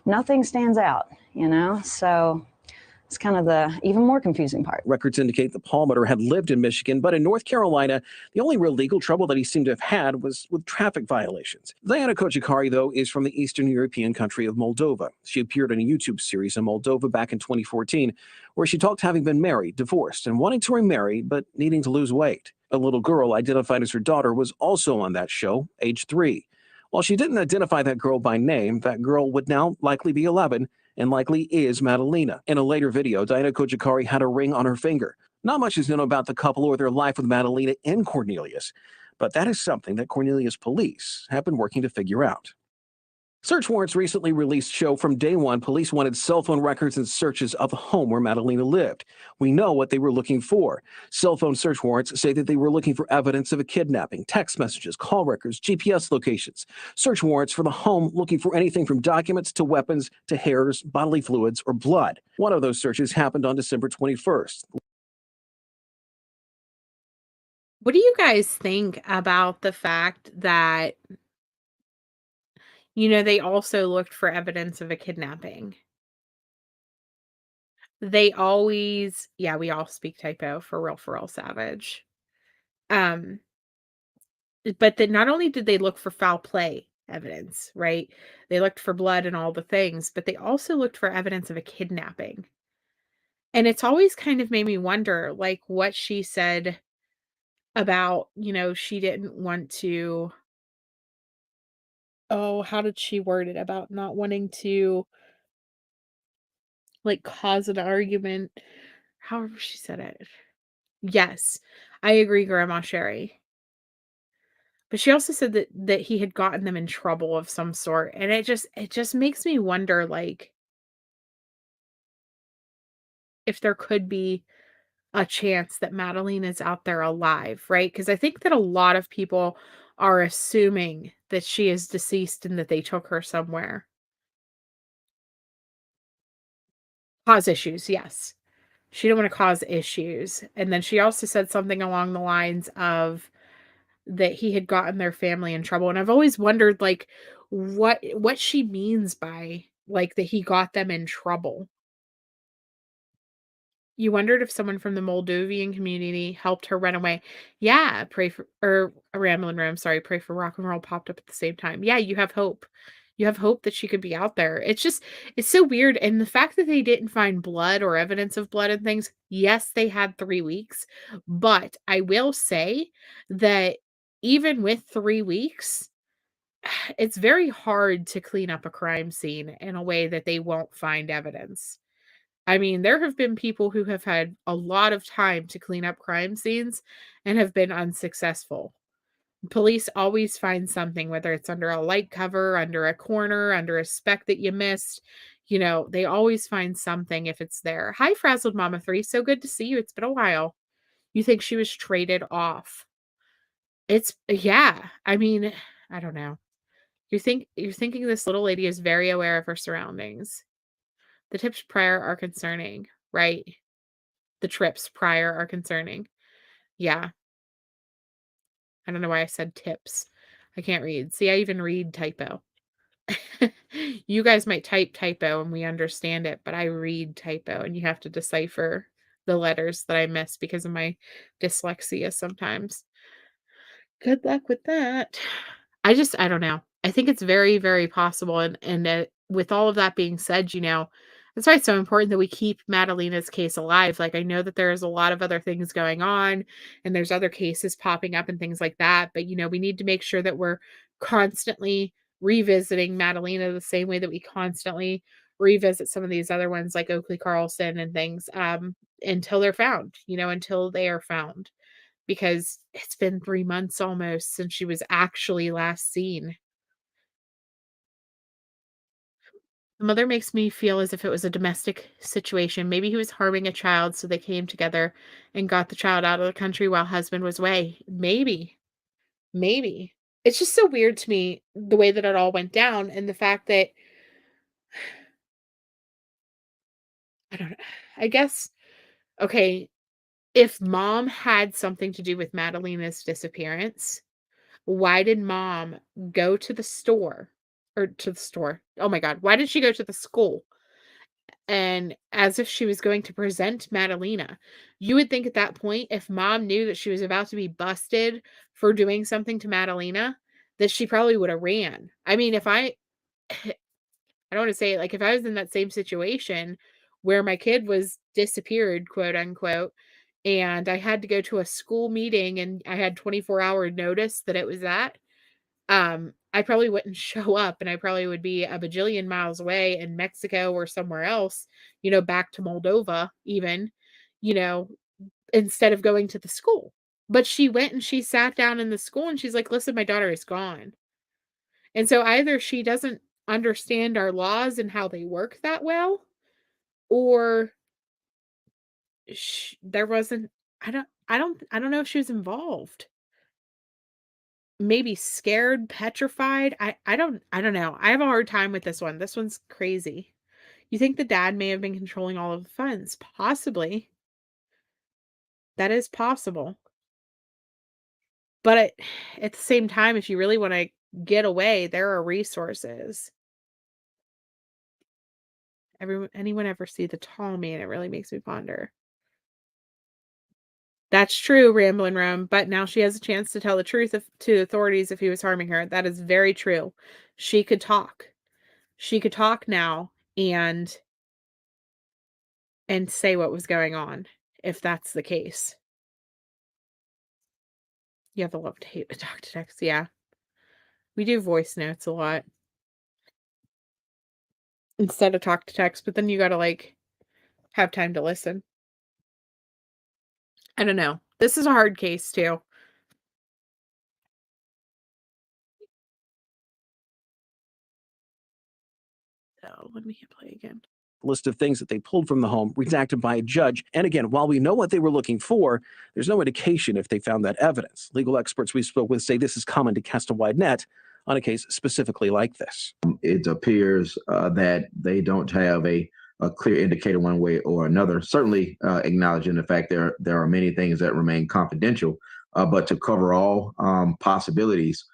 nothing stands out, So it's kind of the even more confusing part. Records indicate that Palmer had lived in Michigan, but in North Carolina, the only real legal trouble that he seemed to have had was with traffic violations. Madalina Cojocari, though, is from the Eastern European country of Moldova. She appeared in a YouTube series in Moldova back in 2014, where she talked having been married, divorced, and wanting to remarry, but needing to lose weight. A little girl identified as her daughter was also on that show, age 3. While she didn't identify that girl by name, that girl would now likely be 11, and likely is Madalina. In a later video, Madalina Cojocari had a ring on her finger. Not much is known about the couple or their life with Madalina in Cornelius, but that is something that Cornelius police have been working to figure out. Search warrants recently released show from day one police wanted cell phone records and searches of the home where Madalina lived. We know what they were looking for. Cell phone search warrants say that they were looking for evidence of a kidnapping, text messages, call records, GPS locations. Search warrants for the home looking for anything from documents to weapons to hairs, bodily fluids, or blood. One of those searches happened on December 21st. What do you guys think about the fact that they also looked for evidence of a kidnapping? They always yeah, we all speak typo, for real, savage. Um, but then not only did they look for foul play evidence, right? They looked for blood and all the things, but they also looked for evidence of a kidnapping. And it's always kind of made me wonder, like, what she said about, she didn't want to oh, how did she word it? About not wanting to, like, cause an argument. However she said it. Yes, I agree, Grandma Sherry. But she also said that he had gotten them in trouble of some sort, and it just makes me wonder, like, if there could be a chance that Madeline is out there alive, right? Because I think that a lot of people are assuming that she is deceased and that they took her somewhere. Cause issues, yes. She didn't wanna cause issues, and then she also said something along the lines of that he had gotten their family in trouble, and I've always wondered, like, what she means by, like, that he got them in trouble. You wondered if someone from the Moldovan community helped her run away. Yeah, pray for or a Ramblin' Room, sorry, Pray for Rock and Roll popped up at the same time. Yeah, you have hope. You have hope that she could be out there. It's so weird, and the fact that they didn't find blood or evidence of blood and things, yes, they had 3 weeks, but I will say that even with 3 weeks, it's very hard to clean up a crime scene in a way that they won't find evidence. I mean, there have been people who have had a lot of time to clean up crime scenes and have been unsuccessful. Police always find something, whether it's under a light cover, under a corner, under a speck that you missed. They always find something if it's there. Hi, Frazzled Mama 3. So good to see you. It's been a while. You think she was traded off? Yeah. I mean, I don't know. You're thinking this little lady is very aware of her surroundings. The tips prior are concerning, right? The trips prior are concerning. Yeah. I don't know why I said tips. I can't read. See, I even read typo. You guys might type typo and we understand it, but I read typo and you have to decipher the letters that I miss because of my dyslexia sometimes. Good luck with that. I don't know. I think it's very, very possible, and with all of that being said, that's why it's so important that we keep Madalina's case alive. Like, I know that there's a lot of other things going on, and there's other cases popping up and things like that, but, we need to make sure that we're constantly revisiting Madalina the same way that we constantly revisit some of these other ones like Oakley Carlson and things, until they're found, until they are found because it's been 3 months almost since she was actually last seen. The mother makes me feel as if it was a domestic situation. Maybe he was harming a child, so they came together and got the child out of the country while husband was away. Maybe. Maybe. It's just so weird to me the way that it all went down and the fact that I don't know. I guess okay, if mom had something to do with Madalina's disappearance, why did mom go to the store or to the store? Oh my god, why did she go to the school and as if she was going to present Madalina? You would think at that point, if mom knew that she was about to be busted for doing something to Madalina, that she probably would have ran. I mean, if I don't want to say it, like if I was in that same situation where my kid was disappeared, quote unquote, and I had to go to a school meeting and I had 24-hour notice that it was that, I probably wouldn't show up and I probably would be a bajillion miles away in Mexico or somewhere else, back to Moldova even, you know, instead of going to the school. But she went and she sat down in the school and she's like, "Listen, my daughter is gone." And so either she doesn't understand our laws and how they work that well, or there wasn't I don't know if she was involved. Maybe scared, petrified. I don't know. I have a hard time with this one. This one's crazy. You think the dad may have been controlling all of the funds? Possibly. That is possible. But at the same time, if you really want to get away, there are resources. Anyone ever see the tall man? It really makes me ponder. That's true, Ramblin' Rome, but now she has a chance to tell the truth to authorities if he was harming her. That is very true. She could talk. She could talk now and say what was going on, if that's the case. You have to love to hate to talk to text. Yeah. We do voice notes a lot instead of talk to text, but then you gotta, like, have time to listen. I don't know. This is a hard case, too. So, let me hit play again. List of things that they pulled from the home, redacted by a judge. And again, while we know what they were looking for, there's no indication if they found that evidence. Legal experts we spoke with say this is common to cast a wide net on a case specifically like this. It appears that they don't have a clear indicator one way or another, certainly acknowledging the fact there are many things that remain confidential, but to cover all possibilities,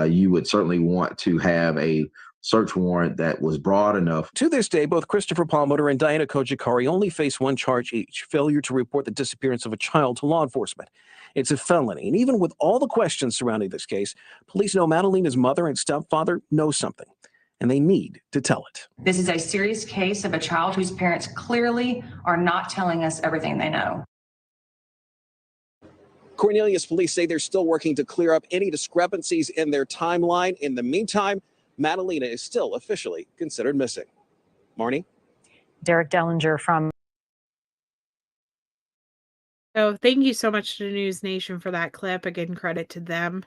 you would certainly want to have a search warrant that was broad enough. To this day, both Christopher Palmer and Madalina Cojocari only face one charge each: failure to report the disappearance of a child to law enforcement. It's a felony, and even with all the questions surrounding this case, police know Madalina's mother and stepfather know something, and they need to tell it. This is a serious case of a child whose parents clearly are not telling us everything they know. Cornelius police say they're still working to clear up any discrepancies in their timeline. In the meantime, Madalina is still officially considered missing. Marnie? Derek Dellinger from. So thank you so much to News Nation for that clip. Again, credit to them.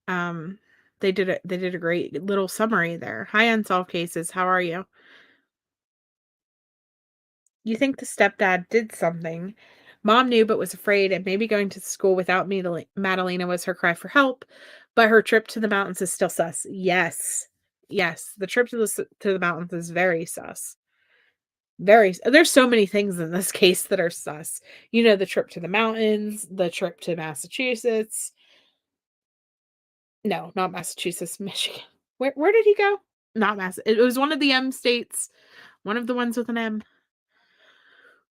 They did a great little summary there. Hi, Unsolved Cases. How are you? You think the stepdad did something. Mom knew but was afraid, and maybe going to school without Madalina was her cry for help, but her trip to the mountains is still sus. Yes. Yes, the trip to the mountains is very sus. There's so many things in this case that are sus. You know, the trip to the mountains, the trip to Massachusetts. No, not Massachusetts, Michigan. Where did he go? Not Mass. It was one of the M states. One of the ones with an M.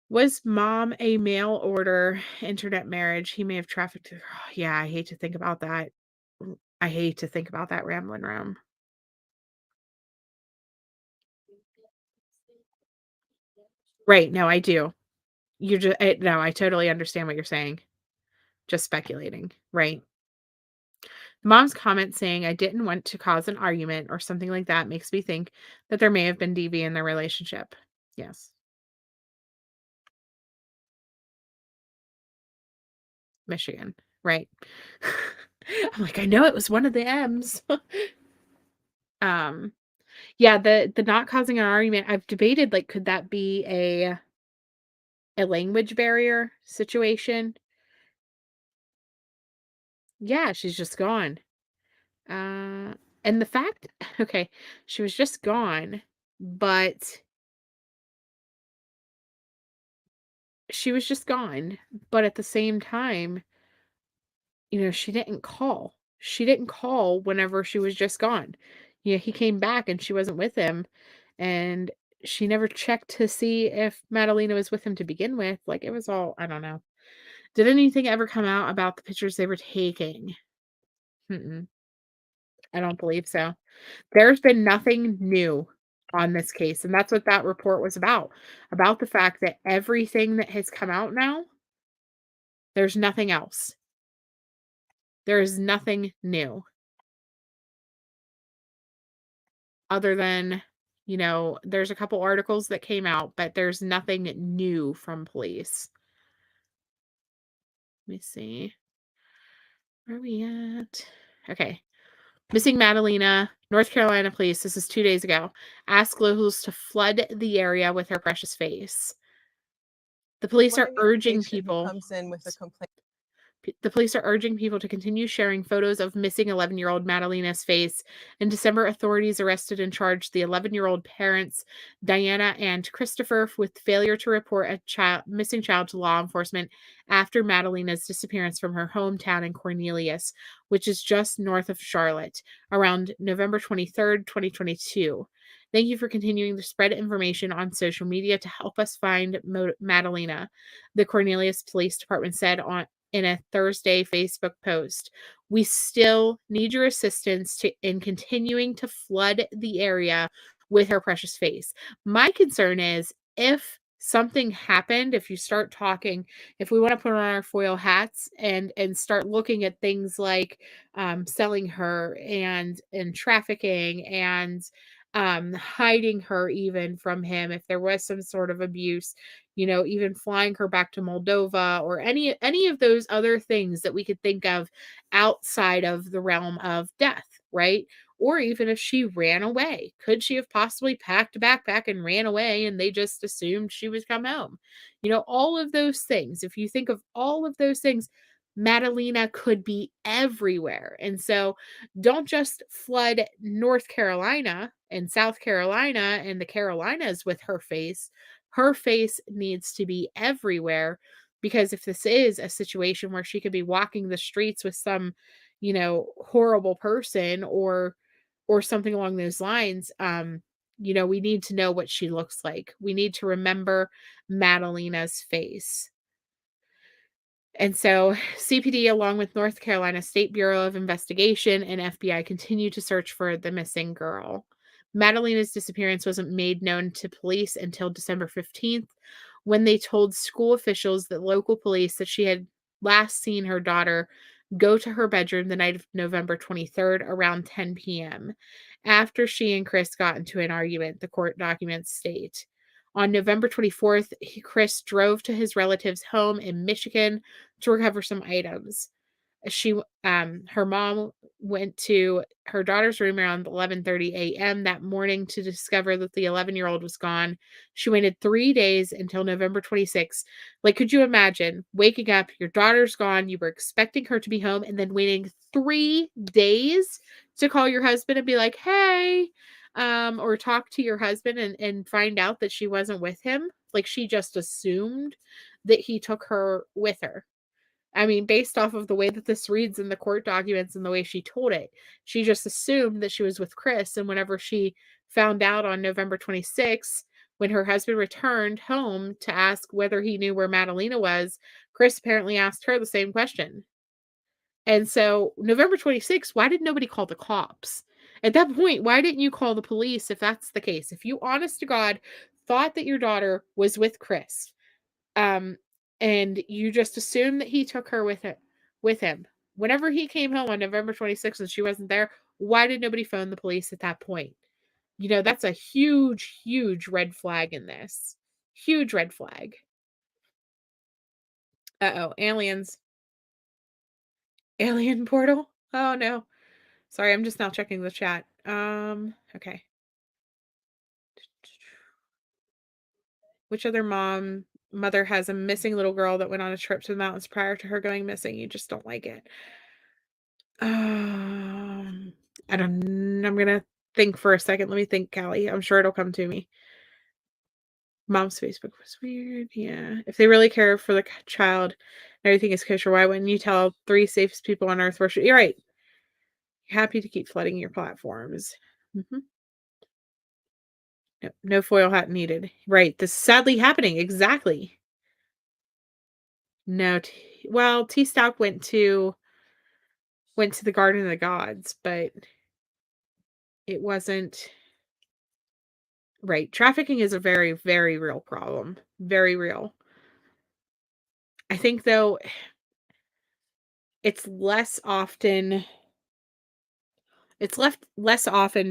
Was mom a mail order internet marriage? He may have trafficked her. Yeah, I hate to think about that. I hate to think about that, Ramblin' Rome. Right, no, I do. You're just no, I totally understand what you're saying. Just speculating, right? Mom's comment saying, "I didn't want to cause an argument," or something like that makes me think that there may have been DV in their relationship. Yes. Michigan, right? I'm like, I know it was one of the M's. Yeah, the not causing an argument, I've debated, like, could that be a language barrier situation? Yeah, she's just gone. And the fact okay, she was just gone, but she was just gone, but at the same time, you know, she didn't call. She didn't call whenever she was just gone. Yeah, he came back and she wasn't with him, and she never checked to see if Madalina was with him to begin with. Like, it was all I don't know. Did anything ever come out about the pictures they were taking? Mm-mm, I don't believe so. There's been nothing new on this case, and that's what that report was about the fact that everything that has come out now, there's nothing else. There is nothing new. Other than, you know, there's a couple articles that came out, but there's nothing new from police. Let me see. Where are we at? Okay. Missing Madalina, North Carolina police, this is 2 days ago, ask locals to flood the area with her precious face. The police are urging people. Comes in with a complaint. The police are urging people to continue sharing photos of missing 11-year-old Madalina's face. In December, authorities arrested and charged the 11-year-old parents, Diana and Christopher, with failure to report a missing child to law enforcement after Madalina's disappearance from her hometown in Cornelius, which is just north of Charlotte, around November 23rd, 2022. Thank you for continuing to spread information on social media to help us find Madalina, the Cornelius Police Department said in a Thursday Facebook post. We still need your assistance in continuing to flood the area with her precious face. My concern is if something happened, if you start talking, if we want to put on our foil hats and start looking at things like selling her and trafficking and hiding her even from him, if there was some sort of abuse, even flying her back to Moldova or any of those other things that we could think of outside of the realm of death, right? Or even if she ran away, could she have possibly packed a backpack and ran away and they just assumed she was come home? All of those things. If you think of all of those things, Madalina could be everywhere. And so don't just flood North Carolina and South Carolina and the Carolinas with her face. Her face needs to be everywhere, because if this is a situation where she could be walking the streets with some, horrible person or something along those lines, we need to know what she looks like. We need to remember Madalina's face. And so CPD, along with North Carolina State Bureau of Investigation and FBI, continue to search for the missing girl. Madalina's disappearance wasn't made known to police until December 15th, when they told school officials that local police that she had last seen her daughter go to her bedroom the night of November 23rd around 10 p.m. after she and Chris got into an argument, the court documents state. On November 24th, Chris drove to his relative's home in Michigan to recover some items. Her mom went to her daughter's room around 11:30 a.m. that morning to discover that the 11-year-old was gone. She waited 3 days until November 26th. Like, could you imagine waking up, your daughter's gone, you were expecting her to be home, and then waiting 3 days to call your husband and be like, hey, or talk to your husband and find out that she wasn't with him? Like, she just assumed that he took her with her. I mean, based off of the way that this reads in the court documents and the way she told it, she just assumed that she was with Chris. And whenever she found out on November 26th, when her husband returned home to ask whether he knew where Madalina was, Chris apparently asked her the same question. And so November 26th, why did nobody call the cops? At that point, why didn't you call the police if that's the case? If you, honest to God, thought that your daughter was with Chris, and you just assumed that he took her with him. Whenever he came home on November 26th and she wasn't there, why did nobody phone the police at that point? That's a huge, huge red flag in this. Huge red flag. Uh-oh, aliens. Alien portal? Oh no. Sorry, I'm just now checking the chat. Okay. Which other mother has a missing little girl that went on a trip to the mountains prior to her going missing? You just don't like it. I don't. I'm gonna think for a second. Let me think, Callie. I'm sure it'll come to me. Mom's Facebook was weird. Yeah. If they really care for the child, everything is kosher. Why wouldn't you tell 3 safest people on earth worship? You're right. Happy to keep flooding your platforms. No foil hat needed. Right. This is sadly happening. Exactly. No. Well, T Stout went to the Garden of the Gods, but it wasn't right. Trafficking is a very, very real problem. Very real. I think, though, it's less often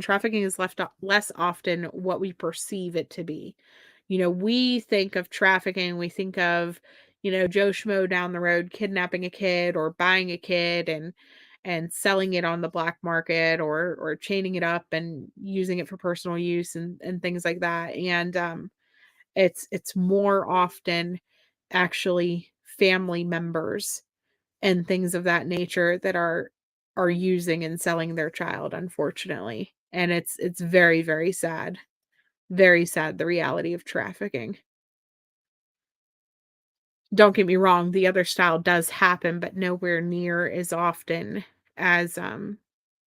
trafficking is less often what we perceive it to be. We think of trafficking, we think of, Joe Schmo down the road kidnapping a kid or buying a kid and selling it on the black market or chaining it up and using it for personal use and things like that. And it's more often actually family members and things of that nature that are using and selling their child, unfortunately. And it's very, very sad. Very sad, the reality of trafficking. Don't get me wrong, the other style does happen, but nowhere near as often as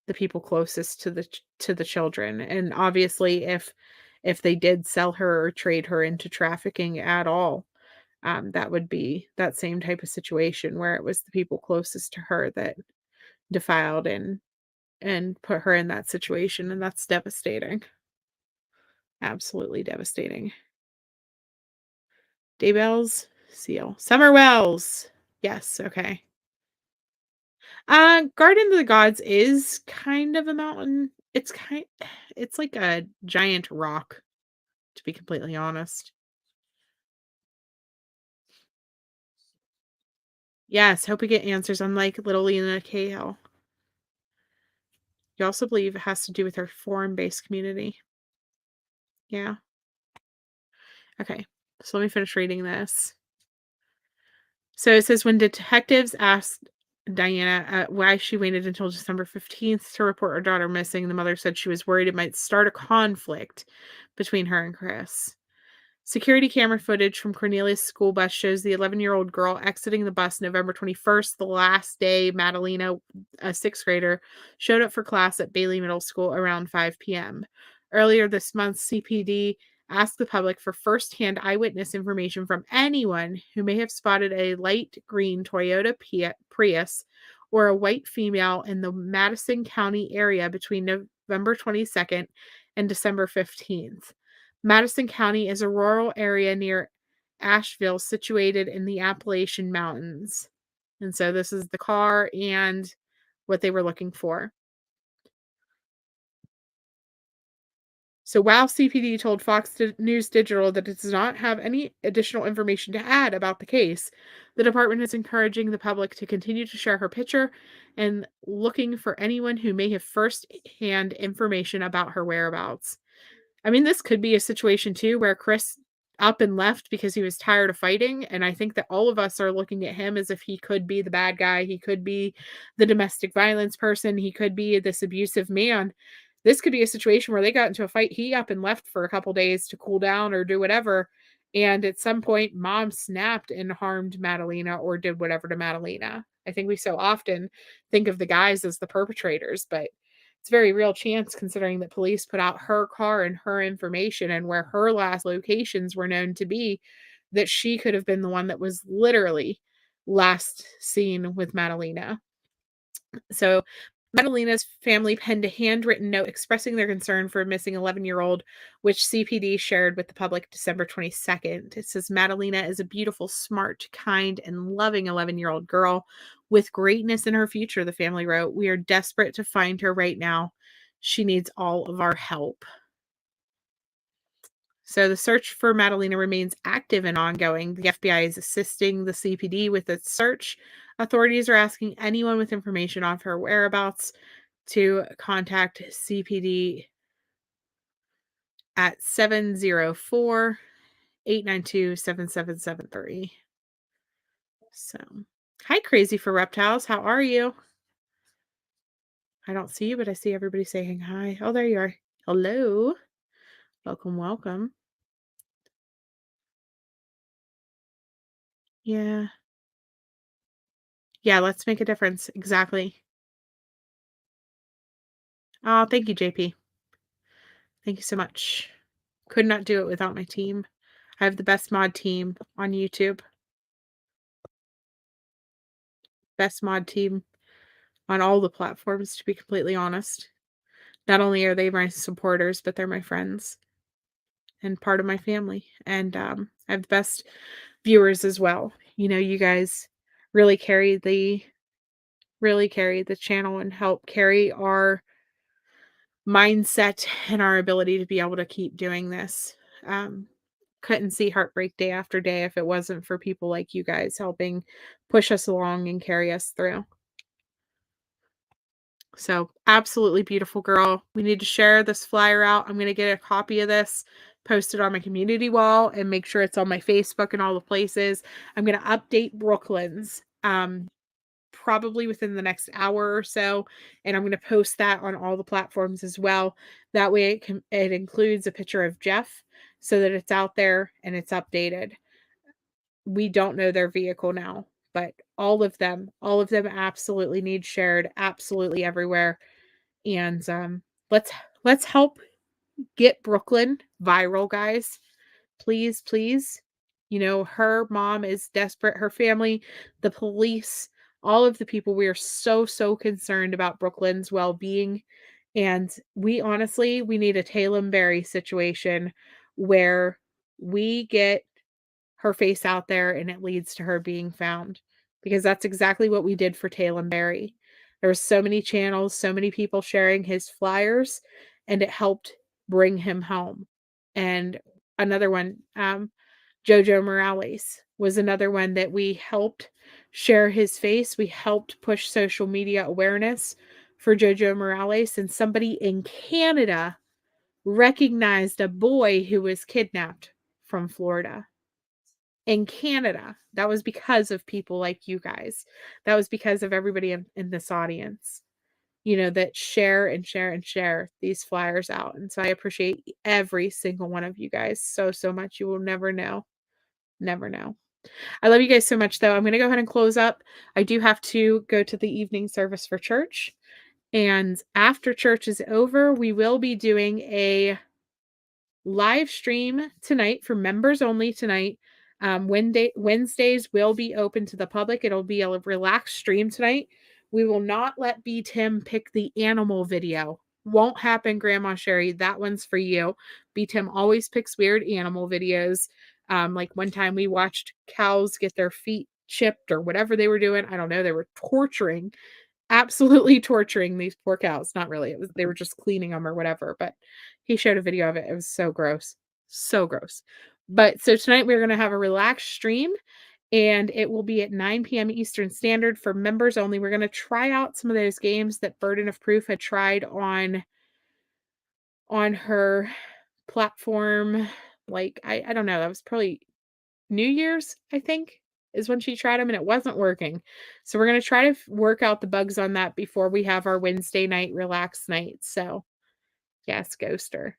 the people closest to the children. And obviously if they did sell her or trade her into trafficking at all, that would be that same type of situation where it was the people closest to her that defiled and put her in that situation, and that's devastating. Absolutely devastating. Daybells, seal. Summer Wells. Yes, okay. Garden of the Gods is kind of a mountain. It's like a giant rock, to be completely honest. Yes, hope we get answers unlike Little Lena Cahill. You also believe it has to do with her foreign-based community. Yeah. Okay. So let me finish reading this. So it says when detectives asked Diana why she waited until December 15th to report her daughter missing, the mother said she was worried it might start a conflict between her and Chris. Security camera footage from Cornelia's school bus shows the 11-year-old girl exiting the bus November 21st, the last day Madalina, a sixth grader, showed up for class at Bailey Middle School around 5 p.m. Earlier this month, CPD asked the public for first-hand eyewitness information from anyone who may have spotted a light green Toyota Prius or a white female in the Madison County area between November 22nd and December 15th. Madison County is a rural area near Asheville situated in the Appalachian Mountains. And so this is the car and what they were looking for. So while CPD told Fox News Digital that it does not have any additional information to add about the case, the department is encouraging the public to continue to share her picture and looking for anyone who may have first-hand information about her whereabouts. I mean, this could be a situation too where Chris up and left because he was tired of fighting, and I think that all of us are looking at him as if he could be the bad guy, he could be the domestic violence person, he could be this abusive man. This could be a situation where they got into a fight, he up and left for a couple days to cool down or do whatever, and at some point, mom snapped and harmed Madalina or did whatever to Madalina. I think we so often think of the guys as the perpetrators, but it's a very real chance considering that police put out her car and her information and where her last locations were known to be, that she could have been the one that was literally last seen with Madalina. So Madalina's family penned a handwritten note expressing their concern for a missing 11-year-old, which CPD shared with the public December 22nd. It says, Madalina is a beautiful, smart, kind, and loving 11-year-old girl with greatness in her future, the family wrote. We are desperate to find her right now. She needs all of our help. So the search for Madalina remains active and ongoing. The FBI is assisting the CPD with its search. Authorities are asking anyone with information on her whereabouts to contact CPD at 704-892-7773. So, hi, Crazy for Reptiles. How are you? I don't see you, but I see everybody saying hi. Oh, there you are. Hello. Welcome, welcome. Yeah. Yeah, let's make a difference. Exactly. Oh, thank you, JP. Thank you so much. Could not do it without my team. I have the best mod team on YouTube. Best mod team on all the platforms, to be completely honest. Not only are they my supporters, but they're my friends and part of my family. And I have the best viewers as well. You know, you guys really carry the channel and help carry our mindset and our ability to be able to keep doing this. Couldn't see Heartbreak day after day if it wasn't for people like you guys helping push us along and carry us through. So absolutely beautiful girl. We need to share this flyer out. I'm going to get a copy of this, post it on my community wall, and make sure it's on my Facebook and all the places. I'm going to update Brooklyn's probably within the next hour or so, and I'm going to post that on all the platforms as well. That way it includes a picture of Jeff so that it's out there and it's updated. We don't know their vehicle now, but all of them absolutely need shared absolutely everywhere. And let's help get Brooklyn viral, guys. Please, please. You know, her mom is desperate, her family, the police, all of the people. We are so, so concerned about Brooklyn's well-being. And we honestly, we need a Taylor Berry situation where we get her face out there and it leads to her being found, because that's exactly what we did for Taylor Berry. There were so many channels, so many people sharing his flyers, and it helped bring him home. And another one, Jojo Morales was another one that we helped share his face. We helped push social media awareness for Jojo Morales, and somebody in Canada recognized a boy who was kidnapped from Florida. In Canada. That was because of people like you guys. That was because of everybody in this audience, you know, that share and share and share these flyers out. And so I appreciate every single one of you guys so, so much. You will never know. Never know. I love you guys so much, though. I'm going to go ahead and close up. I do have to go to the evening service for church. And after church is over, we will be doing a live stream tonight for members only tonight. Wednesdays will be open to the public. It'll be a relaxed stream tonight. We will not let B. Tim pick the animal video. Won't happen, Grandma Sherry. That one's for you. B. Tim always picks weird animal videos. Like one time we watched cows get their feet chipped or whatever they were doing. I don't know. They were absolutely torturing these poor cows. Not really. They were just cleaning them or whatever, but he showed a video of it. It was so gross. So gross. But so tonight we're going to have a relaxed stream, and it will be at 9 p.m. Eastern Standard for members only. We're going to try out some of those games that Burden of Proof had tried on her platform. Like, I don't know. That was probably New Year's, I think, is when she tried them, and it wasn't working. So we're going to try to work out the bugs on that before we have our Wednesday night relaxed night. So yes, Ghoster.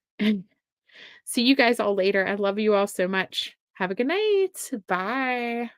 See you guys all later. I love you all so much. Have a good night. Bye.